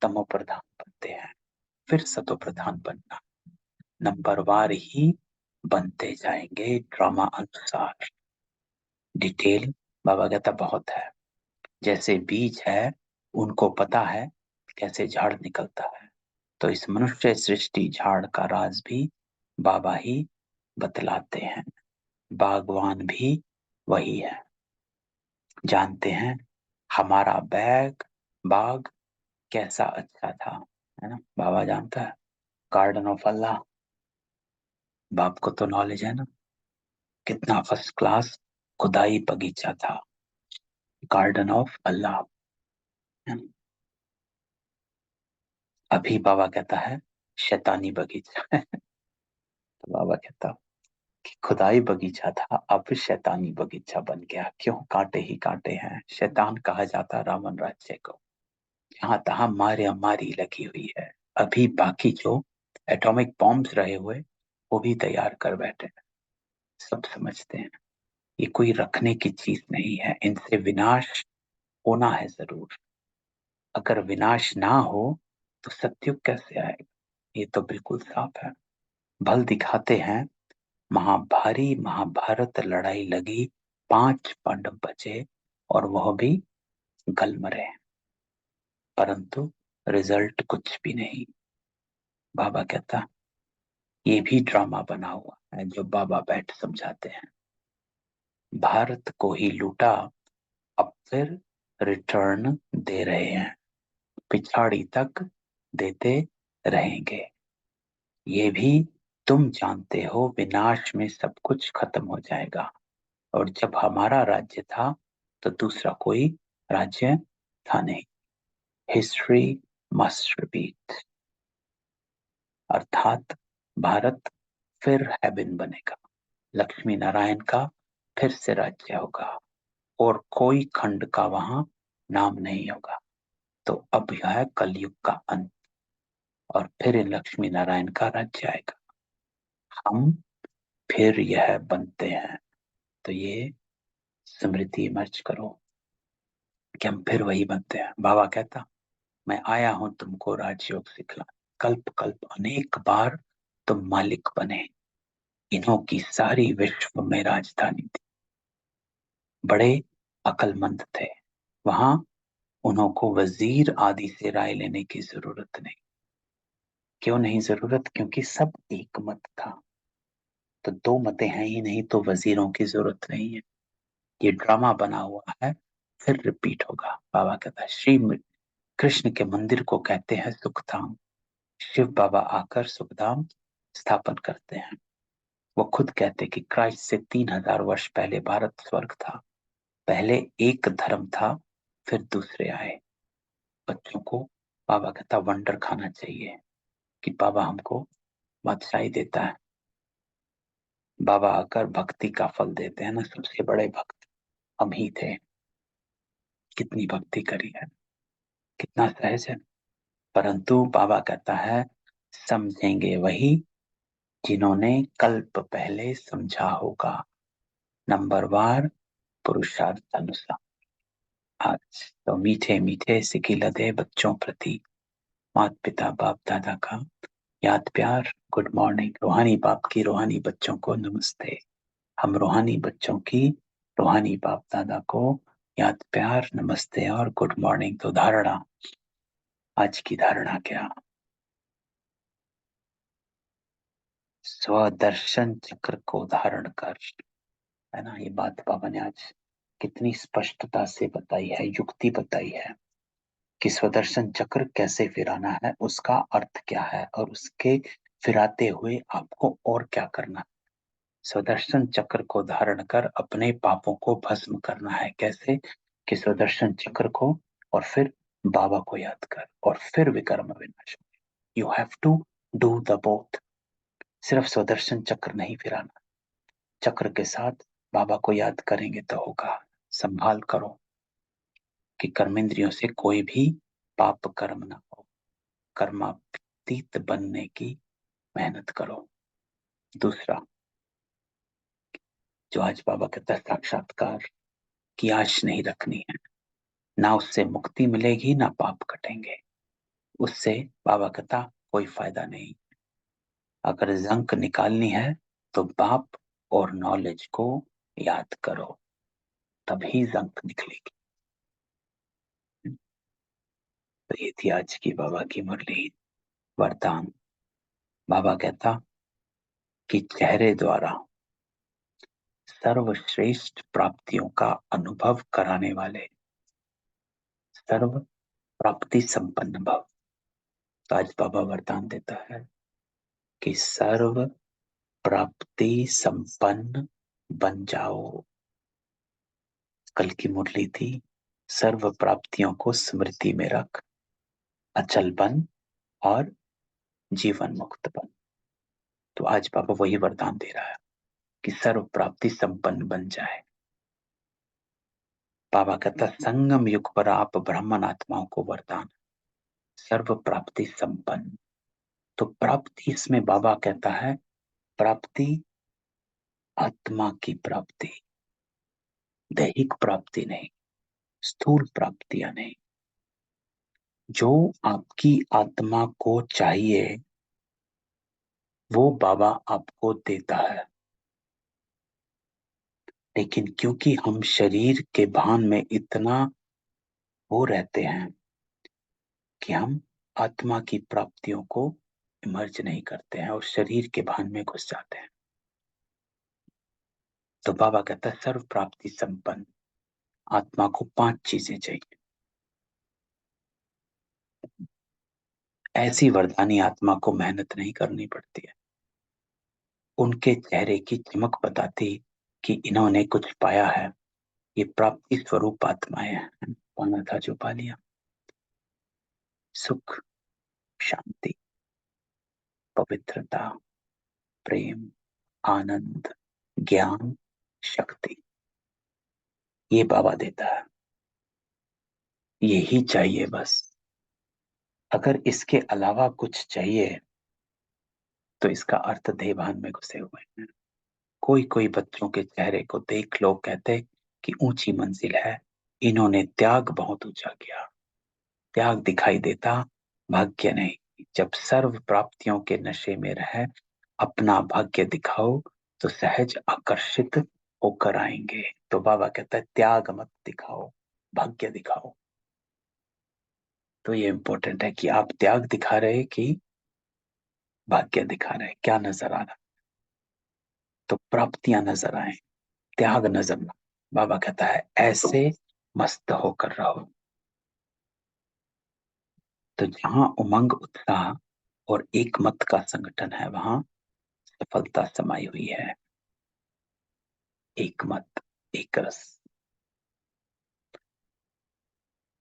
तमो प्रधान बनते हैं, फिर सतो प्रधान बनना, नंबर वार ही बनते जाएंगे ड्रामा अनुसार। डिटेल बाबा कहता बहुत है। जैसे बीज है, उनको पता है कैसे झाड़ निकलता है, तो इस मनुष्य सृष्टि झाड़ का राज भी बाबा ही बतलाते हैं। बागवान भी वही है। जानते हैं हमारा बाग कैसा अच्छा था, है ना। बाबा जानता है गार्डन ऑफ अल्लाह, बाप को तो नॉलेज है ना, कितना फर्स्ट क्लास खुदाई बगीचा था, गार्डन ऑफ अल्लाह, है ना। अभी बाबा कहता है शैतानी बगीचा है। तो बाबा कहता कि खुदाई बगीचा था, अब शैतानी बगीचा बन गया, क्यों कांटे ही कांटे हैं, शैतान कहा जाता रावण राज्य को, जहां तहां मारे मारी लगी हुई है। अभी बाकी जो एटॉमिक बॉम्ब्स रहे हुए वो भी तैयार कर बैठे हैं। सब समझते हैं ये कोई रखने की चीज नहीं है, इनसे विनाश होना है जरूर। अगर विनाश ना हो तो सत्युग कैसे आएगा, ये तो बिल्कुल साफ है। बल दिखाते हैं महाभारी महाभारत लड़ाई लगी, 5 पांडव बचे और वह भी गल मरे, परंतु रिजल्ट कुछ भी नहीं। बाबा कहता ये भी ड्रामा बना हुआ है जो बाबा बैठ समझाते हैं। भारत को ही लूटा, अब फिर रिटर्न दे रहे हैं, पिछाड़ी तक देते रहेंगे। ये भी तुम जानते हो विनाश में सब कुछ खत्म हो जाएगा, और जब हमारा राज्य था तो दूसरा कोई राज्य था नहीं। हिस्ट्री मस्ट रिपीट, अर्थात भारत फिर हेवन बनेगा, लक्ष्मी नारायण का फिर से राज्य होगा, और कोई खंड का वहां नाम नहीं होगा। तो अब यह है कलयुग का अंत, और फिर इन लक्ष्मी नारायण का राज्य आएगा, हम फिर यह बनते हैं। तो ये स्मृति मर्ज करो कि हम फिर वही बनते हैं। बाबा कहता मैं आया हूं तुमको राजयोग सिखला, कल्प कल्प अनेक बार तुम मालिक बने, इन्हों की सारी विश्व में राजधानी थी। बड़े अकलमंद थे, वहां उन्हों को वजीर आदि से राय लेने की जरूरत नहीं। क्यों नहीं जरूरत, क्योंकि सब एक मत था। तो दो मतें हैं ही नहीं तो वजीरों की जरूरत नहीं है। ये ड्रामा बना हुआ है, फिर रिपीट होगा। बाबा कहता है श्री कृष्ण के मंदिर को कहते हैं सुखधाम, शिव बाबा आकर सुखधाम स्थापन करते हैं। वो खुद कहते कि क्राइस्ट से 3000 वर्ष पहले भारत स्वर्ग था, पहले एक धर्म था, फिर दूसरे आए। बच्चों को बाबा कहता वंडर खाना चाहिए कि बाबा हमको बादशाही देता है। बाबा आकर भक्ति का फल देते हैं ना, सबसे बड़े भक्त हम ही थे। कितनी भक्ति करी है, कितना सहज है। परंतु बाबा कहता है समझेंगे वही जिन्होंने कल्प पहले समझा होगा, नंबर वार पुरुषार्थ अनुसार। आज तो मीठे मीठे सिकिलधे बच्चों प्रति माता पिता बाप दादा का याद प्यार, गुड मॉर्निंग। रूहानी बाप की रूहानी बच्चों को नमस्ते। हम रूहानी बच्चों की रूहानी बाप दादा को याद प्यार, नमस्ते और गुड मॉर्निंग। तो धारणा, आज की धारणा क्या, स्वदर्शन चक्र को धारण कर, है ना। ये बात बाबा ने आज कितनी स्पष्टता से बताई है, युक्ति बताई है कि स्वदर्शन चक्र कैसे फिराना है, उसका अर्थ क्या है और उसके फिराते हुए आपको और क्या करना है। स्वदर्शन चक्र को धारण कर अपने पापों को भस्म करना है। कैसे? कि स्वदर्शन चक्र को और फिर बाबा को याद कर और फिर विकर्म विनाश। You have to do the both. सिर्फ स्वदर्शन चक्र नहीं फिराना, चक्र के साथ बाबा को याद करेंगे तो होगा। संभाल करो कि कर्मेंद्रियों से कोई भी पाप कर्म ना हो, कर्मातीत बनने की मेहनत करो। दूसरा, जो आज बाबा कहता है, साक्षात्कार की आश नहीं रखनी है। ना उससे मुक्ति मिलेगी ना पाप कटेंगे, उससे बाबा कहता कोई फायदा नहीं। अगर जंक निकालनी है तो बाप और नॉलेज को याद करो, तभी जंक निकलेगी। तो ये थी आज की बाबा की मुरली, वरदान। बाबा कहता कि चेहरे द्वारा सर्वश्रेष्ठ प्राप्तियों का अनुभव कराने वाले सर्व प्राप्ति संपन्न भव। तो आज बाबा वरदान देता है कि सर्व प्राप्ति संपन्न बन जाओ। कल की मुरली थी, सर्व प्राप्तियों को स्मृति में रख, अचल बन और जीवन मुक्त बन। तो आज बाबा वही वरदान दे रहा है कि सर्व प्राप्ति संपन्न बन जाए। बाबा कहता संगम युग पर आप ब्राह्मण आत्माओं को वरदान, सर्व प्राप्ति संपन्न। तो प्राप्ति, इसमें बाबा कहता है प्राप्ति आत्मा की प्राप्ति, दैहिक प्राप्ति नहीं, स्थूल प्राप्तियां नहीं। जो आपकी आत्मा को चाहिए वो बाबा आपको देता है, लेकिन क्योंकि हम शरीर के भान में इतना वो रहते हैं कि हम आत्मा की प्राप्तियों को इमर्ज नहीं करते हैं और शरीर के भान में घुस जाते हैं। तो बाबा कहता है सर्व प्राप्ति संपन्न आत्मा को 5 चीजें चाहिए। ऐसी वरदानी आत्मा को मेहनत नहीं करनी पड़ती है। उनके चेहरे की चमक बताती कि इन्होंने कुछ पाया है। ये प्राप्ति स्वरूप आत्माएं हैं। पाना था जो पा लिया। सुख, शांति, पवित्रता, प्रेम, आनंद, ज्ञान, शक्ति, ये बाबा देता है। यही चाहिए बस। अगर इसके अलावा कुछ चाहिए तो इसका अर्थ देवान में घुसे हुए हैं। कोई कोई बच्चों के चेहरे को देख लोग कहते कि ऊंची मंजिल है, इन्होंने त्याग बहुत ऊंचा किया। त्याग दिखाई देता, भाग्य नहीं। जब सर्व प्राप्तियों के नशे में रहे, अपना भाग्य दिखाओ तो सहज आकर्षित होकर आएंगे। तो बाबा कहता है त्याग मत दिखाओ, भाग्य दिखाओ। तो ये इंपॉर्टेंट है कि आप त्याग दिखा रहे कि भाग्य दिखा रहे, क्या नजर आ रहा। तो प्राप्तियां नजर आए, त्याग नजर ना। बाबा कहता है ऐसे मस्त होकर रहो। तो जहां उमंग, उत्साह और एक मत का संगठन है वहां सफलता समाई हुई है। एक मत, एक रस।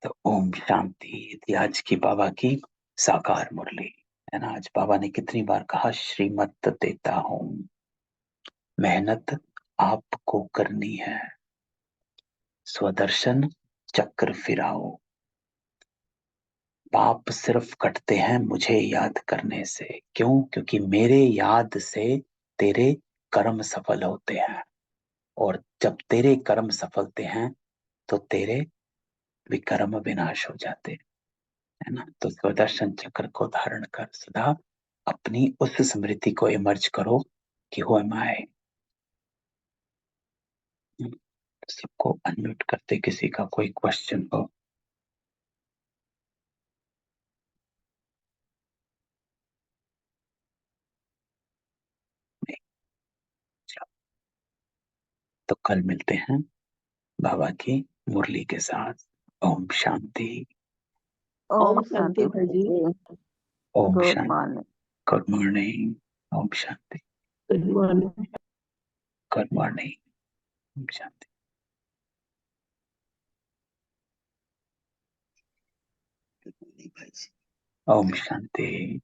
तो ओम शांति। थी आज की बाबा की साकार मुरली, है ना। आज बाबा ने कितनी बार कहा श्रीमत देता हूं, मेहनत आपको करनी है। स्वदर्शन चक्र फिराओ, पाप सिर्फ कटते हैं मुझे याद करने से। क्यों? क्योंकि मेरे याद से तेरे कर्म सफल होते हैं, और जब तेरे कर्म सफलते हैं तो तेरे विकर्म विनाश हो जाते हैं, है ना। तो स्वदर्शन चक्र को धारण कर सदा अपनी उस स्मृति को इमर्ज करो कि हो माए। सबको अनम्यूट करते, किसी का कोई क्वेश्चन हो। तो कल मिलते हैं बाबा की मुरली के साथ। ओम शांति। ओम ओम शांति शांति भाई भाई जी। जी। ओम गुड शांति। मॉर्निंग। Good morning. ओम शांति। Good morning. Good morning. ओम शांति। ओम शांति।